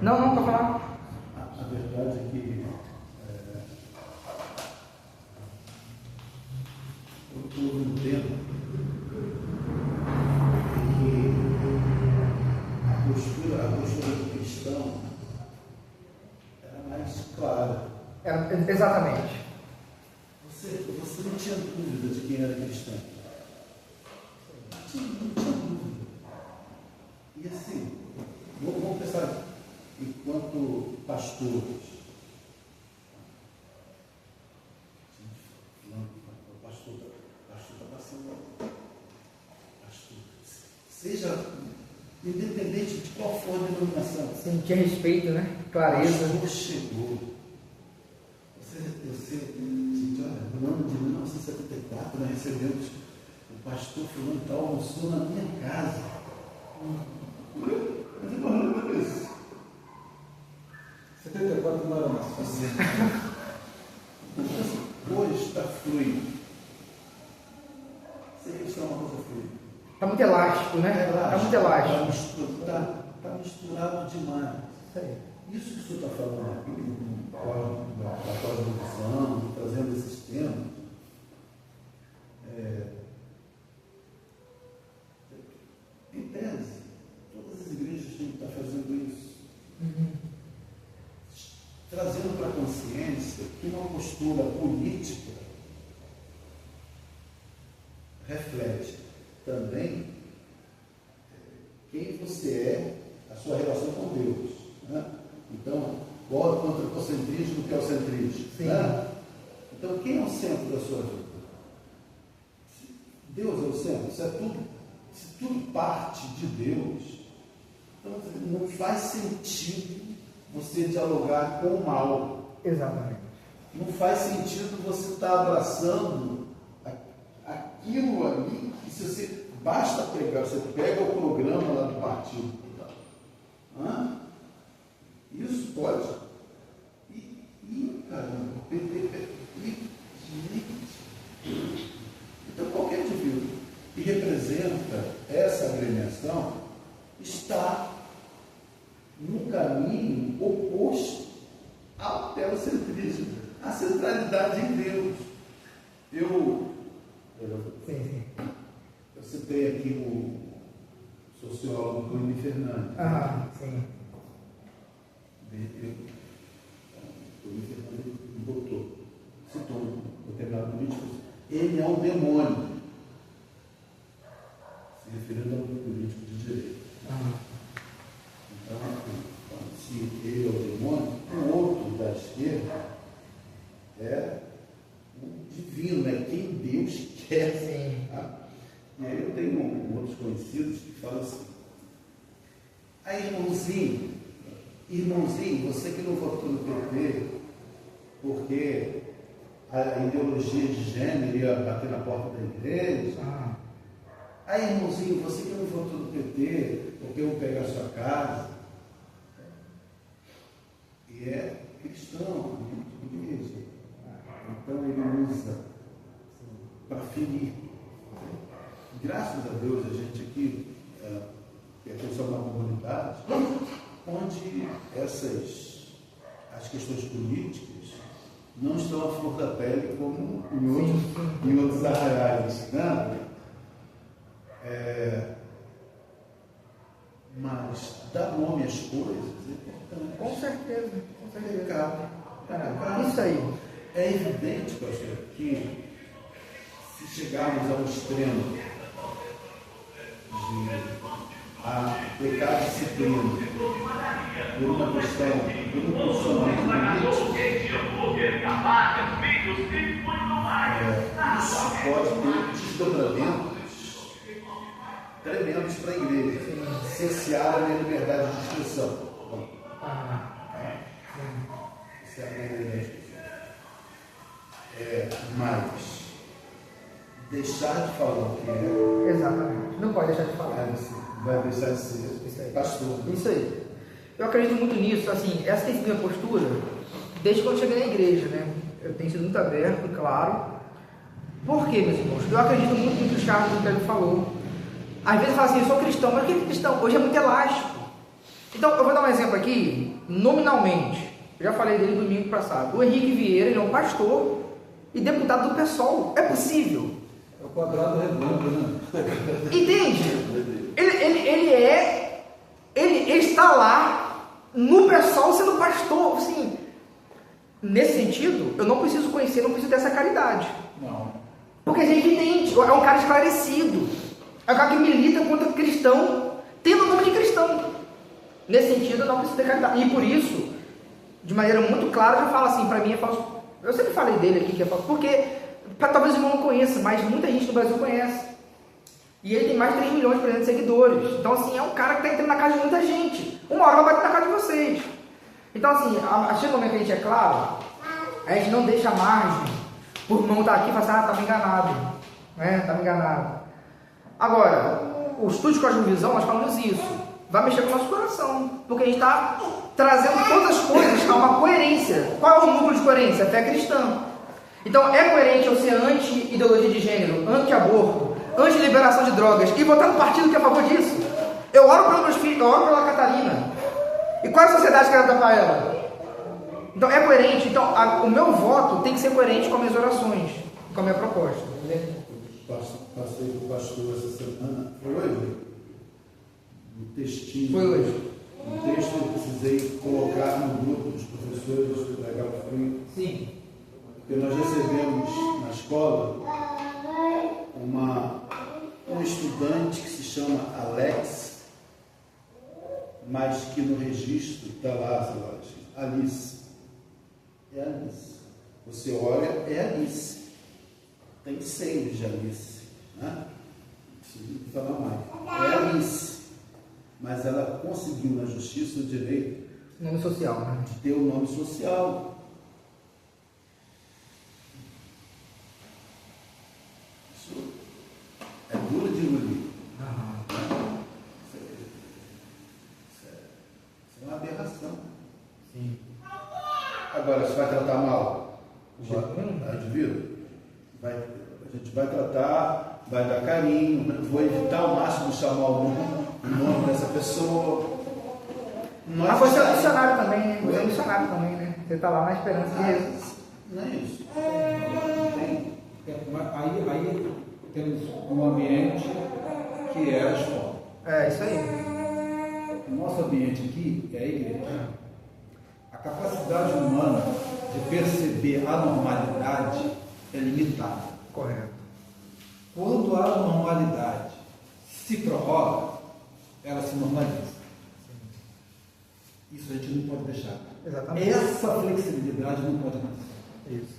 Não, para falar. a verdade é que houve um tempo em que a postura do cristão era mais clara. Exatamente. Você não tinha dúvida de quem era cristão. Não tinha dúvida. E assim, vamos pensar enquanto pastores. O pastor está passando. Pastor, seja independente de qual for a denominação. Sim, tinha respeito, né? Clareza. O pastor chegou. Gente, olha, no ano de 1974 nós recebemos o pastor fulano tal, almoçou na minha casa. Mas eu não lembro disso. 74 não era mais. Hoje está fluido. Sei que isso é uma coisa fluida. Está muito elástico, né? Está muito elástico. Está misturado demais. Isso aí. Isso que o senhor está falando aqui, da cosmovisão, trazendo esses temas, em tese, todas as igrejas têm que estar fazendo isso. Trazendo para a consciência que uma postura política reflete também quem você é, a sua relação com Deus. Né? Então, contra o egocentrismo, que é o centrismo. Né? Então, quem é o centro da sua vida? Deus é o centro. Se tudo parte de Deus, então não faz sentido você dialogar com o mal. Exatamente. Não faz sentido você estar abraçando aquilo ali, que se você basta pegar, você pega o programa lá do partido. Isso pode. Caramba, então qualquer indivíduo que representa essa agremiação está num caminho oposto ao teocentrismo, à centralidade em Deus. Eu citei aqui o sociólogo Cunha Fernandes. Sim. Cunha Fernandes citou um determinado político. Ele é um demônio, se referindo a um político de direita. Então, se ele é o demônio, o outro da esquerda é o divino, é quem Deus quer. Tá? E aí eu tenho outros conhecidos que falam assim: aí, irmãozinho, você que não votou no PT porque a ideologia de gênero ia bater na porta da igreja. Aí, irmãozinho, você que não votou no PT porque eu vou pegar a sua casa. E é cristão, igreja. Então ele usa para ferir. Graças a Deus, a gente aqui pertence a uma comunidade onde as questões políticas não estão à flor da pele como em outros arraiais, né? Mas dar nome às coisas é importante. Com certeza. Isso aí. É evidente, pastor, que se chegarmos ao extremo de aplicar disciplina por uma questão, por um posicionamento político, isso pode ter desdobramentos tremendos para a igreja, cercear a liberdade de expressão. Mas deixar de falar o que é. Exatamente. Não pode deixar de falar. Vai deixar de ser pastor. Isso aí. Eu acredito muito nisso. Assim, essa tem sido a minha postura desde quando cheguei na igreja, né? Eu tenho sido muito aberto, claro. Por quê, meus irmãos? Eu acredito muito no que o Charles falou. Às vezes fala assim, eu sou cristão, mas o que é cristão? Hoje é muito elástico. Então, eu vou dar um exemplo aqui, nominalmente. Eu já falei dele domingo passado. O Henrique Vieira, ele é um pastor e deputado do PSOL. É possível? É o quadrado redondo, né? Entende? Ele está lá no PSOL sendo pastor. Assim, nesse sentido, eu não preciso conhecer, não preciso ter essa caridade. Não. Porque a gente entende, é um cara esclarecido. É um cara que milita contra cristão, tendo o nome de cristão. Nesse sentido, eu não preciso ter caridade. E por isso, de maneira muito clara, eu falo assim, para mim é falso. Eu sempre falei dele aqui que é falso, porque talvez o irmão não conheça, mas muita gente no Brasil conhece. E ele tem mais de 3 milhões de seguidores. Então, assim, é um cara que está entrando na casa de muita gente. Uma hora vai bater na casa de vocês. Então, assim, chega um momento que a gente é claro, a gente não deixa margem por irmão estar aqui e falar assim, tá me enganado. Né? Tá me enganado. Agora, o Estúdio Cosmovisão, nós falamos isso. Vai mexer com o nosso coração. Porque a gente está trazendo todas as coisas a uma coerência. Qual é o núcleo de coerência? A fé cristã. Então, é coerente eu ser anti-ideologia de gênero, anti-aborto, anti-liberação de drogas e votar no partido que é a favor disso? Eu oro pelos meus filhos, eu oro pela Catarina. E qual é a sociedade que eu quero dar para ela? Então, é coerente. Então, o meu voto tem que ser coerente com as minhas orações, com a minha proposta. Passei com o pastor essa semana. Foi hoje? Um textinho. Foi hoje. Um texto que eu precisei colocar no grupo dos professores do Legal Frio. Sim. Porque nós recebemos na escola um estudante que se chama Alex mas que no registro está lá, sei lá, Alice. É Alice. Você olha, é Alice. Tem seio de Alice, né? Preciso falar mais. É Alice. Mas ela conseguiu na justiça o direito Nome social, né? de ter o nome social. Isso é duro de engolir. Isso é uma aberração. Sim. Agora, você vai tratar mal o indivíduo? A gente vai tratar, vai dar carinho, vou evitar ao máximo chamar o nome dessa pessoa. Mas você é missionário também, né? Você é missionário também, né? Você está lá na esperança de Jesus. Não é isso. Aí temos um ambiente que é a escola. É, isso aí. O nosso ambiente aqui é a igreja. A capacidade humana de perceber a normalidade é limitada. Correto. Quando a normalidade se prorroga, ela se normaliza. Isso a gente não pode deixar. Exatamente. Essa flexibilidade não pode acontecer. Isso.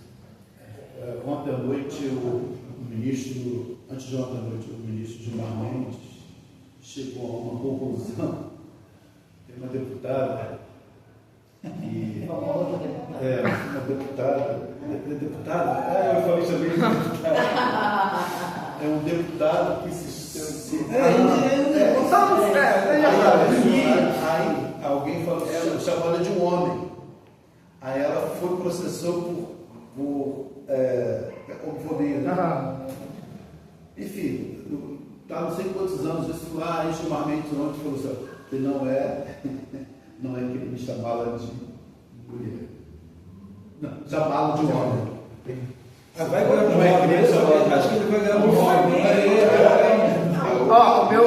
Ontem à noite, o ministro, antes de ontem à noite, o ministro Gilmar Mendes chegou a uma conclusão. Tem uma deputada que uma deputada, eu falei também de deputada. É um deputado que aí alguém falou, chamou ela de um homem. Aí ela foi processou por homofobia, né? Enfim, tá não sei quantos anos, isso lá, intimamente ontem falou assim, que não é crime chamá-la de mulher. Não, chamá-la de homem. Vai ganhar um nome, acho que ele vai ganhar um nome. Ó, o meu.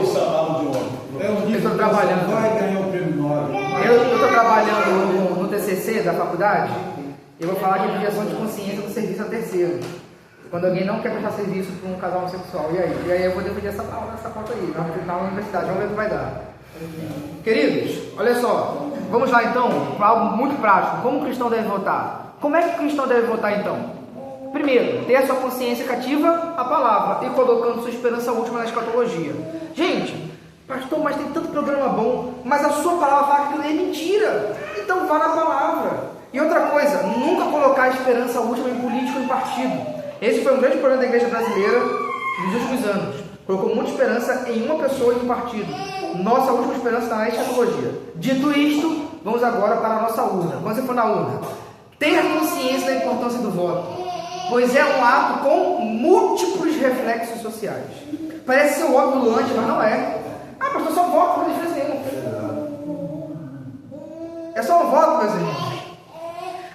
Chamá-lo de homem. Eu estou trabalhando. Vai ganhar o prêmio Nobel. Eu estou trabalhando no TCC da faculdade. Eu vou falar de objeção de consciência do serviço a terceiros. Quando alguém não quer prestar serviço para um casal homossexual. E aí eu vou defender essa pauta aí, na universidade. Vamos ver o que vai dar. Queridos, olha só. Vamos lá então, para algo muito prático. Como o cristão deve votar? Como é que o cristão deve votar então? Primeiro, ter a sua consciência cativa à palavra e colocando sua esperança última na escatologia. Gente, pastor, mas tem tanto programa bom, mas a sua palavra fala que aquilo é mentira. Então vá na palavra. E outra coisa, nunca colocar a esperança última em político ou em partido. Esse foi um grande problema da igreja brasileira nos últimos anos. Colocou muita esperança em uma pessoa e em um partido. Nossa última esperança está na escatologia. Dito isto, vamos agora para a nossa urna. Quando você for na urna, tenha consciência da importância do voto, pois é um ato com múltiplos reflexos sociais. Parece ser óbvio lulante, mas não é. Ah, pastor, só voto, não tem diferença nenhuma. É só um voto, meus irmãos.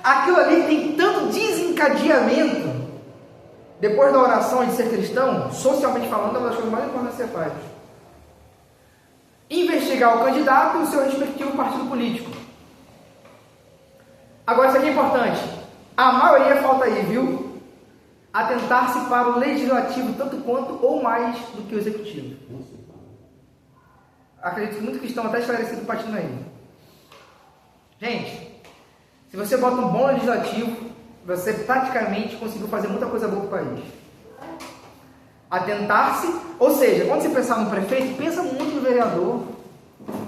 Aquilo ali tem tanto desencadeamento. Depois da oração e de ser cristão, socialmente falando, é uma das coisas mais importantes que você faz. Investigar o candidato e o seu respectivo partido político. Agora, isso aqui é importante. A maioria falta aí, viu? Atentar-se para o legislativo tanto quanto ou mais do que o executivo. Acredito que muitos cristãos até esclarecido partindo aí. Gente, se você bota um bom legislativo, você praticamente conseguiu fazer muita coisa boa para o país. Atentar-se, ou seja, quando você pensar no prefeito, pensa muito no vereador.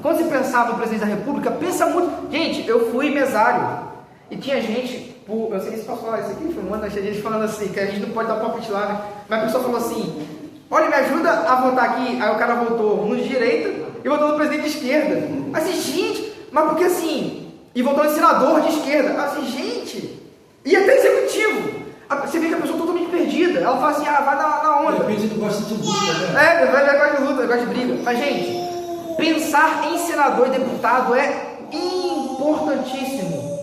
Quando você pensar no presidente da república, pensa muito. Gente, eu fui mesário e tinha gente, eu sei se posso falar isso aqui, foi uma das gente falando assim, que a gente não pode dar palpite lá, né? Mas a pessoa falou assim: olha, me ajuda a votar aqui. Aí o cara votou no de direita e votou no presidente de esquerda. Assim, gente, mas porque assim? E votou no senador de esquerda. Assim, gente. E até executivo. Você vê que a pessoa é totalmente perdida. Ela fala assim, vai na onda. De repente não gosta de luta, né? Ele gosta de luta, ele gosta de briga. Mas, gente, pensar em senador e deputado é importantíssimo.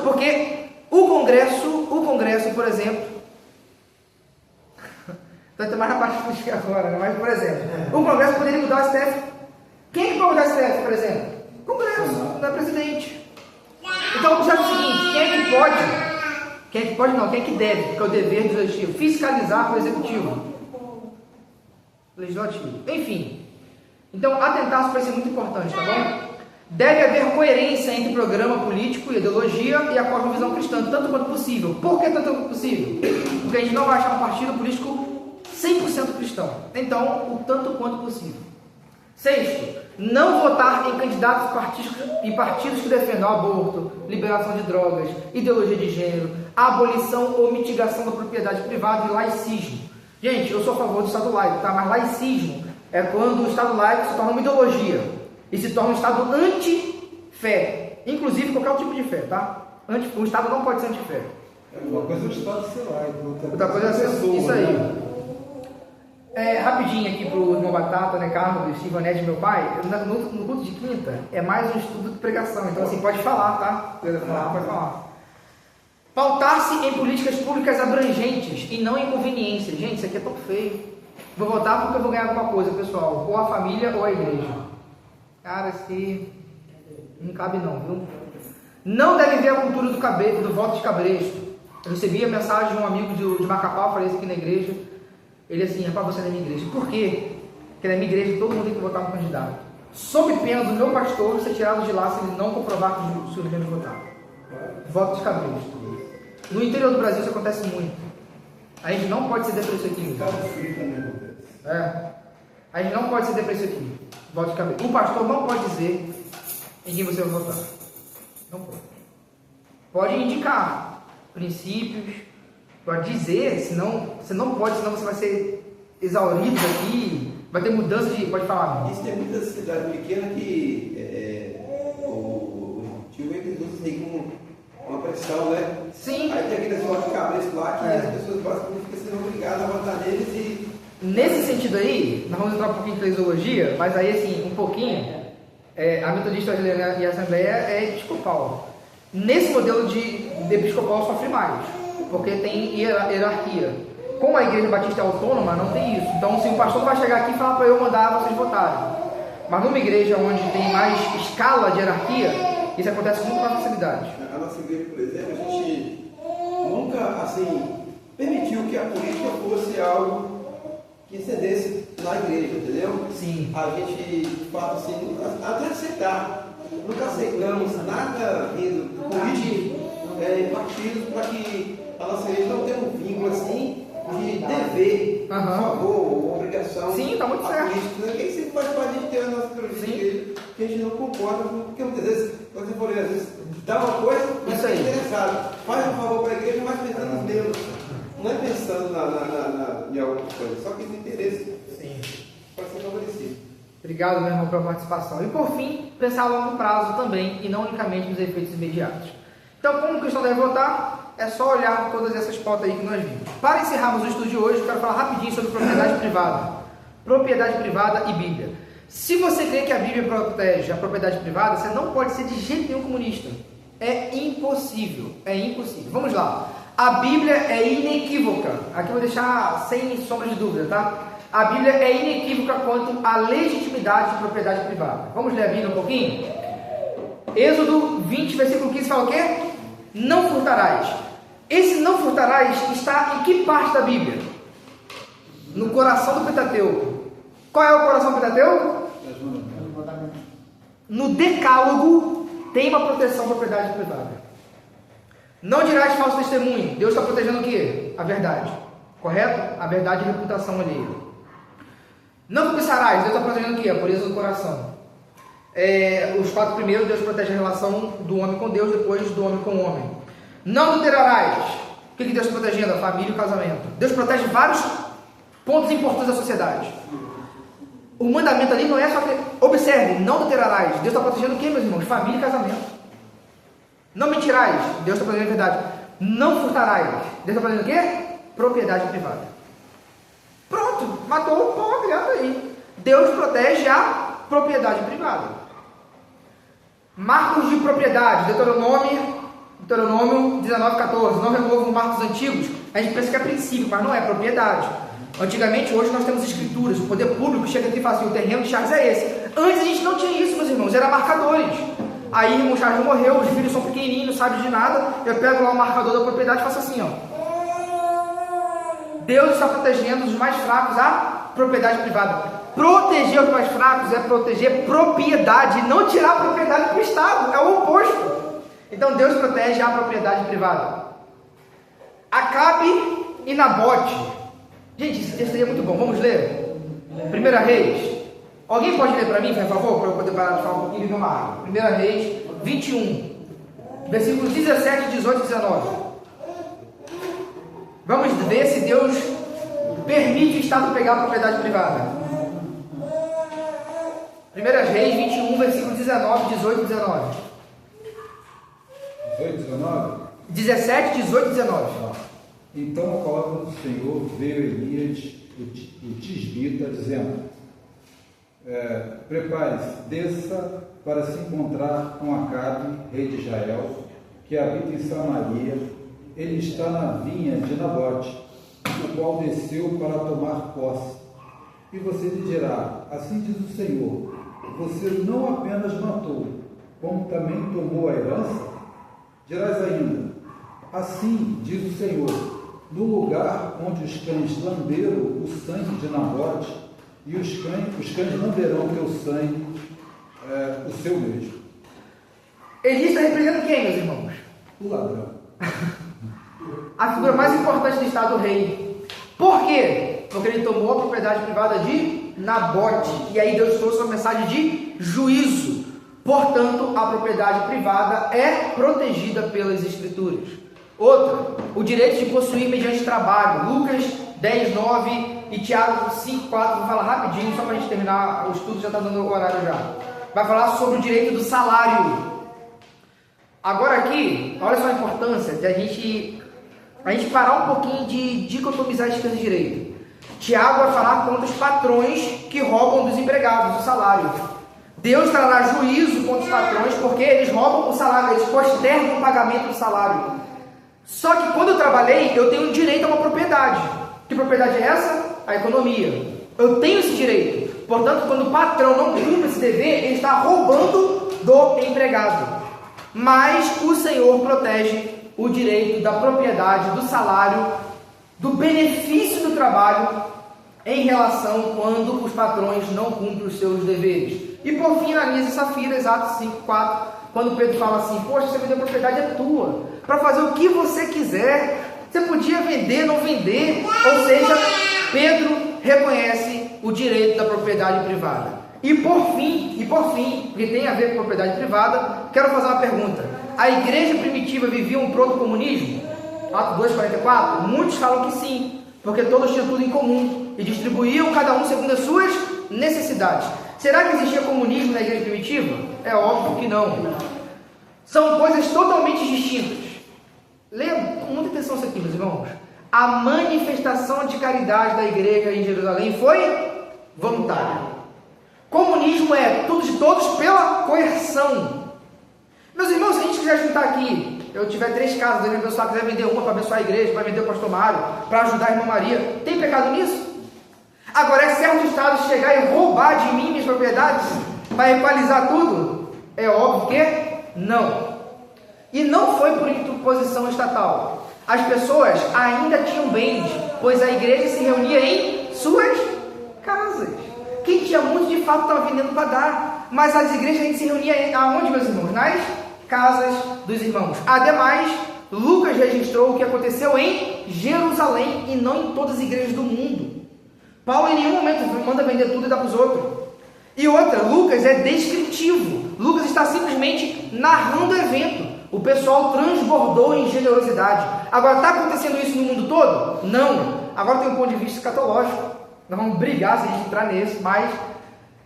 Porque o Congresso, por exemplo, vai ter mais na parte política agora, né? Mas, por exemplo, o Congresso poderia mudar o STF. Quem que pode mudar o STF, por exemplo? O Congresso, não é presidente. Então, o seguinte, quem é que pode? Quem é que pode não, quem é que deve, porque é o dever do legislativo, fiscalizar o executivo. Legislativo. Enfim, Então, atentar-se para isso é muito importante, tá bom? Deve haver coerência entre programa político, ideologia e a cosmovisão cristã, tanto quanto possível. Por que tanto quanto possível? Porque a gente não vai achar um partido político 100% cristão. Então, o tanto quanto possível. Sexto, não votar em candidatos e partidos que defendam aborto, liberação de drogas, ideologia de gênero, abolição ou mitigação da propriedade privada e laicismo. Gente, eu sou a favor do Estado laico, tá? Mas laicismo é quando o Estado laico se torna uma ideologia e se torna um Estado anti-fé, inclusive qualquer tipo de fé, tá? O Estado não pode ser anti-fé. Uma coisa é o Estado ser laico, outra coisa é ser isso aí. Rapidinho aqui para o irmão Batata, né, Carlos, Ivanete, meu pai, no culto de quinta é mais um estudo de pregação, então assim, pode falar, tá? Pode falar. Pautar-se em políticas públicas abrangentes e não em conveniências. Gente, isso aqui é tão feio. Vou votar porque eu vou ganhar alguma coisa, pessoal, ou a família ou a igreja. Cara, isso aqui não cabe não, viu? Não deve ver a cultura do voto de cabresto. Eu recebi a mensagem de um amigo de Macapá, falei isso aqui na igreja. Ele assim, rapaz, você não é minha igreja. Por quê? Porque na minha igreja todo mundo tem que votar um candidato. Sob pena do meu pastor ser tirado de lá se ele não comprovar que o senhor deve votar. Voto de cabresto. No interior do Brasil isso acontece muito. A gente não pode ceder para isso aqui. A gente não pode ceder para isso aqui. Voto de cabresto. O pastor não pode dizer em quem você vai votar. Não pode. Pode indicar princípios, pode dizer, senão você não pode, senão você vai ser exaurido aqui, vai ter mudança de. Pode falar. Isso tem muitas cidades pequenas que o tio eles usam aí com uma pressão, né? Sim. Aí tem aqueles votos de cabresto lá que as pessoas basicamente ficam sendo obrigadas a votar neles e. Nesse sentido aí, nós vamos entrar um pouquinho em eclesiologia, mas aí assim, um pouquinho, a metodista brasileira e a assembleia é episcopal. Nesse modelo de episcopal sofre mais, porque tem hierarquia. Como a igreja batista é autônoma, não tem isso. Então, se o pastor vai chegar aqui e falar para eu mandar vocês votarem. Mas numa igreja onde tem mais escala de hierarquia, isso acontece com muita facilidade. A nossa igreja, por exemplo, a gente nunca, assim, permitiu que a política fosse algo que cedesse na igreja, entendeu? Sim. A gente, de fato, assim, até aceitar. Nunca aceitamos nada vindo político em partidos para que a nossa igreja não tenha um vínculo assim de dever, por favor, ou obrigação. Sim, tá muito certo. Política, que sempre faz parte de ter a nossa igreja, que a gente não concorda, porque muitas vezes, quando você for às vezes, dá uma coisa, mas está interessado. Faz um favor para a igreja, mas pensando nos meus. Não é pensando em alguma coisa, só que tem interesse para ser favorecido. Obrigado, meu irmão, pela participação. E por fim, pensar a longo prazo também, e não unicamente nos efeitos imediatos. Então, como o cristão deve votar? É só olhar todas essas pautas aí que nós vimos. Para encerrarmos o estudo de hoje, eu quero falar rapidinho sobre propriedade privada. Propriedade privada e Bíblia. Se você crê que a Bíblia protege a propriedade privada, você não pode ser de jeito nenhum comunista. É impossível. É impossível. Vamos lá. A Bíblia é inequívoca. Aqui eu vou deixar sem sombra de dúvida, tá? A Bíblia é inequívoca quanto à legitimidade de propriedade privada. Vamos ler a Bíblia um pouquinho? Êxodo 20, versículo 15 fala o quê? Não furtarás. Esse não furtarás está em que parte da Bíblia? No coração do Pentateuco. Qual é o coração do Pentateuco? No Decálogo tem uma proteção à propriedade privada. Não dirás falso testemunho. Deus está protegendo o quê? A verdade. Correto? A verdade e a reputação alheia. Não cobiçarás. Deus está protegendo o quê? A pureza do coração. Os 4 primeiros, Deus protege a relação do homem com Deus, depois do homem com o homem. Não adulterarás. O que Deus está protegendo? A família e o casamento. Deus protege vários pontos importantes da sociedade. O mandamento ali não é só que... Observe, não adulterarás. Deus está protegendo o quê, meus irmãos? Família e casamento. Não mentirás. Deus está protegendo a verdade. Não furtarás. Deus está protegendo o quê? Propriedade privada. Pronto, matou o pau criado aí. Deus protege a propriedade privada. Marcos de propriedade, Deuteronômio 19:14. Não removam marcos antigos. A gente pensa que é princípio, mas não é propriedade. Antigamente, hoje nós temos escrituras. O poder público chega aqui e fala assim: o terreno de Charles é esse. Antes a gente não tinha isso, meus irmãos, era marcadores. Aí o irmão Charles morreu, os filhos são pequenininhos, não sabem de nada. Eu pego lá o marcador da propriedade e faço assim, ó. Deus está protegendo os mais fracos a propriedade privada. Proteger os mais fracos é proteger propriedade, não tirar a propriedade para o Estado, é o oposto. Então Deus protege a propriedade privada. Acabe e Nabote. Gente, esse texto é muito bom, vamos ler? 1 Reis. Alguém pode ler para mim, por favor, para eu poder parar de falar um pouquinho e beber uma água? 1 Reis 21, versículos 17, 18 e 19. Vamos ver se Deus permite o Estado pegar a propriedade privada. 1 Reis 21, versículo 19, 18 e 19. 18, 19? 17, 18 e 19. Então a palavra do Senhor veio a Elias, o tisbita, dizendo: prepare-se, desça para se encontrar com Acabe, rei de Israel, que habita em Samaria. Ele está na vinha de Nabote, o qual desceu para tomar posse. E você lhe dirá: assim diz o Senhor, você não apenas matou, como também tomou a herança? Dirás ainda: assim diz o Senhor, no lugar onde os cães lamberam o sangue de Nabote, e os cães lamberão teu sangue, o seu mesmo. Elias está representando quem, meus irmãos? O ladrão. A figura mais importante do Estado, o rei. Por quê? Porque ele tomou a propriedade privada de Nabote. E aí Deus trouxe uma mensagem de juízo. Portanto, a propriedade privada é protegida pelas Escrituras. Outra, o direito de possuir mediante trabalho. Lucas 10, 9 e Tiago 5, 4. Vou falar rapidinho, só para a gente terminar o estudo, já está dando o horário já. Vai falar sobre o direito do salário. Agora aqui, olha só a importância de a gente parar um pouquinho de dicotomizar esquerda e direita. Tiago vai falar contra os patrões que roubam dos empregados o salário. Deus trará juízo contra os patrões porque eles roubam o salário, eles postergam o pagamento do salário. Só que quando eu trabalhei, eu tenho direito a uma propriedade. Que propriedade é essa? A economia. Eu tenho esse direito. Portanto, quando o patrão não cumpre esse dever, ele está roubando do empregado. Mas o Senhor protege o direito da propriedade, do salário, do benefício do trabalho em relação quando os patrões não cumprem os seus deveres. E por fim, Ananias e Safira, Atos 5, 4, quando Pedro fala assim: poxa, você vendeu a propriedade, é tua, para fazer o que você quiser, você podia vender, não vender. Ou seja, Pedro reconhece o direito da propriedade privada. E por fim, porque tem a ver com propriedade privada, quero fazer uma pergunta: a igreja primitiva vivia um proto-comunismo? Atos 2,44? Muitos falam que sim, porque todos tinham tudo em comum e distribuíam cada um segundo as suas necessidades. Será que existia comunismo na igreja primitiva? É óbvio que não. São coisas totalmente distintas. Leia com muita atenção isso aqui, meus irmãos. A manifestação de caridade da igreja em Jerusalém foi voluntária. Comunismo é tudo de todos pela coerção. Meus irmãos, se a gente quiser juntar aqui, eu tiver 3 casas, Deus me abençoar, quiser vender uma para abençoar a igreja, para vender o pastor Mário, para ajudar a irmã Maria, tem pecado nisso? Agora, é certo o Estado chegar e roubar de mim minhas propriedades para equalizar tudo? É óbvio que não. E não foi por imposição estatal. As pessoas ainda tinham bens, pois a igreja se reunia em suas casas. Quem tinha muito, de fato, estava vendendo para dar. Mas as igrejas a gente se reunia aonde, meus irmãos? Nas casas dos irmãos. Ademais, Lucas registrou o que aconteceu em Jerusalém e não em todas as igrejas do mundo. Paulo em nenhum momento manda vender tudo e dar para os outros. E outra, Lucas é descritivo. Lucas está simplesmente narrando o evento. O pessoal transbordou em generosidade. Agora, está acontecendo isso no mundo todo? Não. Agora tem um ponto de vista escatológico. Nós vamos brigar se a gente entrar nesse, mas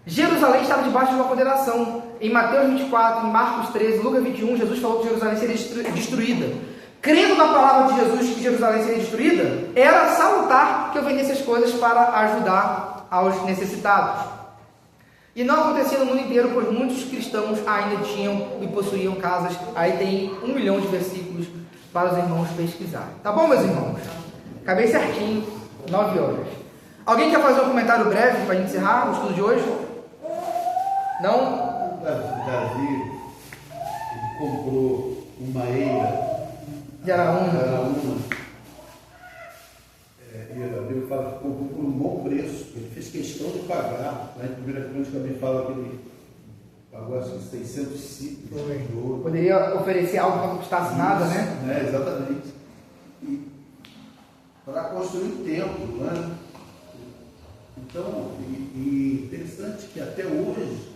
Jerusalém estava debaixo de uma condenação. Em Mateus 24, em Marcos 13, Lucas 21, Jesus falou que Jerusalém seria destruída. Crendo na palavra de Jesus que Jerusalém seria destruída, era salutar que eu vendesse as coisas para ajudar aos necessitados. E não acontecia no mundo inteiro, pois muitos cristãos ainda tinham e possuíam casas. Aí tem 1 milhão de versículos para os irmãos pesquisarem. Tá bom, meus irmãos? Acabei certinho, 9 horas. Alguém quer fazer um comentário breve para a gente encerrar o estudo de hoje? Não? Davi, ele comprou uma eira De Araúna. E a Bíblia fala que comprou por um bom preço. Ele fez fez questão de pagar. Lá em 1 Crônicas também fala que ele pagou acho que 600 ciclos de ouro. Poderia oferecer algo que não custasse nada, né? Exatamente. E para construir um templo, né? Então, e interessante que até hoje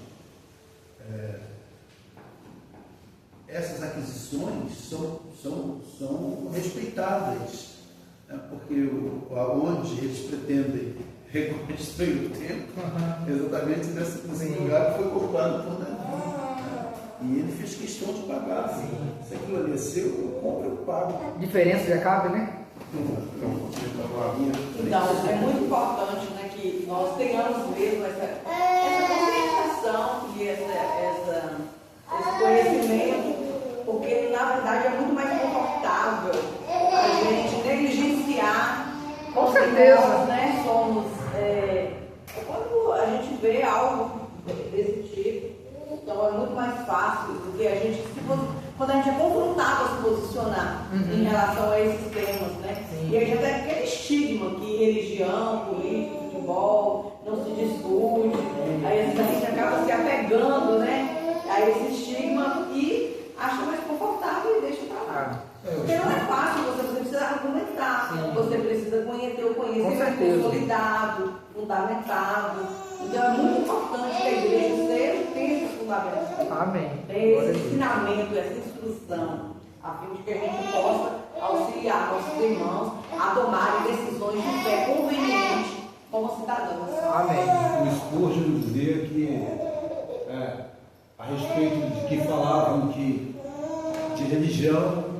essas aquisições são respeitadas, né? Porque onde eles pretendem reconstruir o templo, exatamente nesse lugar que foi comprado por Davi. E ele fez questão de pagar. Se aquilo ali é seu, eu compro, eu pago. Diferença de Acabe, né? Então, é muito importante, né, que nós tenhamos mesmo essa conscientização e esse conhecimento, porque na verdade é muito mais confortável a gente negligenciar. Com certeza. Nós, né, somos. Quando a gente vê algo desse tipo, então é muito mais fácil do que a gente, quando a gente é confrontado a se posicionar em relação a esses temas, né? E a gente tem aquele estigma que religião, política, futebol, não se discute, aí a gente acaba se apegando, né, a esse estigma e acha mais confortável e deixa pra lá. Porque não é fácil, você precisa argumentar, você precisa ter o conhecimento consolidado, fundamentado. Então é muito importante que a igreja tenha esse fundamento. Amém. Tenha esse ensinamento, essa instrução, a fim de que a gente possa auxiliar nossos irmãos a tomarem decisões de fé convenientes como cidadãos. Amém. O Spurgeon dizia que, a respeito de que falavam que de religião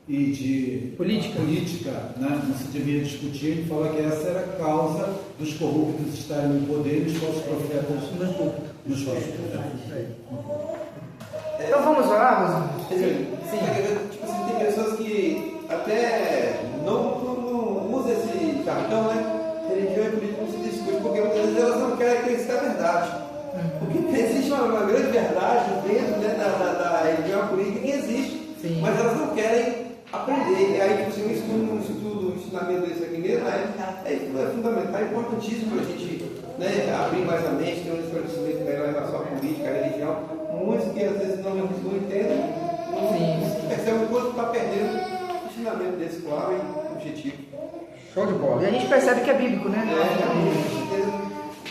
e de política, né, não se devia discutir, ele fala que essa era a causa dos corruptos estarem no poder e os falsos profetas nos púlpitos. Então vamos orar, meus irmãos? Sim. Tipo assim, tem pessoas que até não usam esse jargão, né? Religião e política não se discute, porque muitas vezes elas não querem conhecer a verdade. Porque existe uma grande verdade dentro, né, da religião política que existe, mas elas não querem aprender. E aí, tipo assim, um ensinamento desse aqui mesmo é fundamental, é importantíssimo para a gente, né, abrir mais a mente, ter um esclarecimento melhor em relação à política, à religião. Muitos que às vezes não entendem, não percebem o quanto está perdendo um ensinamento desse claro e objetivo. Show de bola. E a gente percebe que é bíblico, né?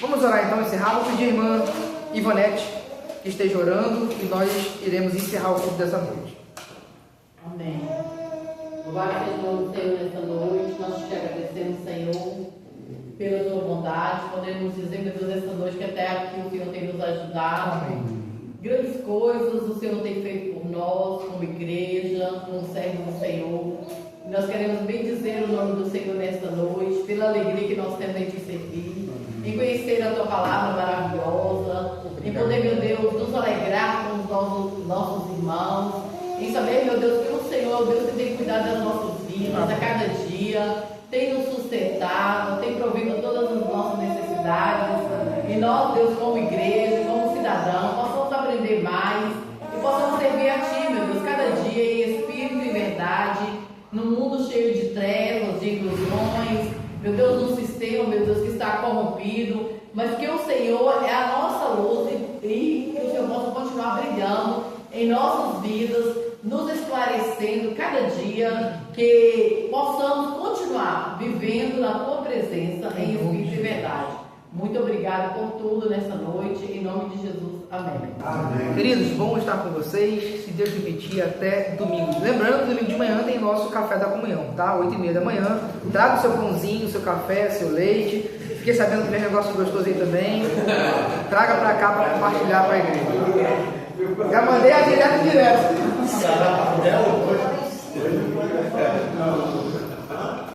Vamos orar então, encerrar. Vou pedir a irmã Ivonete que esteja orando e nós iremos encerrar o culto dessa noite. Amém. Louvado seja o nome do Senhor nesta noite. Nós te agradecemos, Senhor, pela tua bondade. Podemos dizer, meu Deus, esta noite que até aqui o Senhor tem nos ajudado. Amém. Grandes coisas o Senhor tem feito por nós, como igreja, como servo do Senhor. E nós queremos bem dizer o nome do Senhor nesta noite, pela alegria que nós temos em te servir, em conhecer a tua palavra maravilhosa, em poder, meu Deus, nos alegrar com os nossos irmãos, em saber, meu Deus, que o Senhor, Deus, que tem cuidado das nossas vidas a cada dia, tem nos sustentado, tem provido todas as nossas necessidades. E nós, Deus, como igreja, como cidadão, possamos aprender mais e possamos servir a Ti, meu Deus, cada dia em espírito e verdade, num mundo cheio de trevas, de ilusões, meu Deus, num sistema, meu Deus, que está corrompido, mas que o Senhor é a nossa luz e que o Senhor possa continuar brilhando em nossas vidas, nos esclarecendo cada dia, que possamos continuar vivendo na Tua presença em espírito e verdade. Muito obrigado por tudo nessa noite, em nome de Jesus. Amém. Amém. Queridos, bom estar com vocês, se Deus permitir, até domingo. Lembrando que domingo de manhã tem nosso café da comunhão, tá? 8h30 da manhã. Traga o seu pãozinho, seu café, seu leite. Fiquei sabendo que tem negócio gostoso aí também. Traga pra cá para compartilhar para a igreja. Já mandei a direto.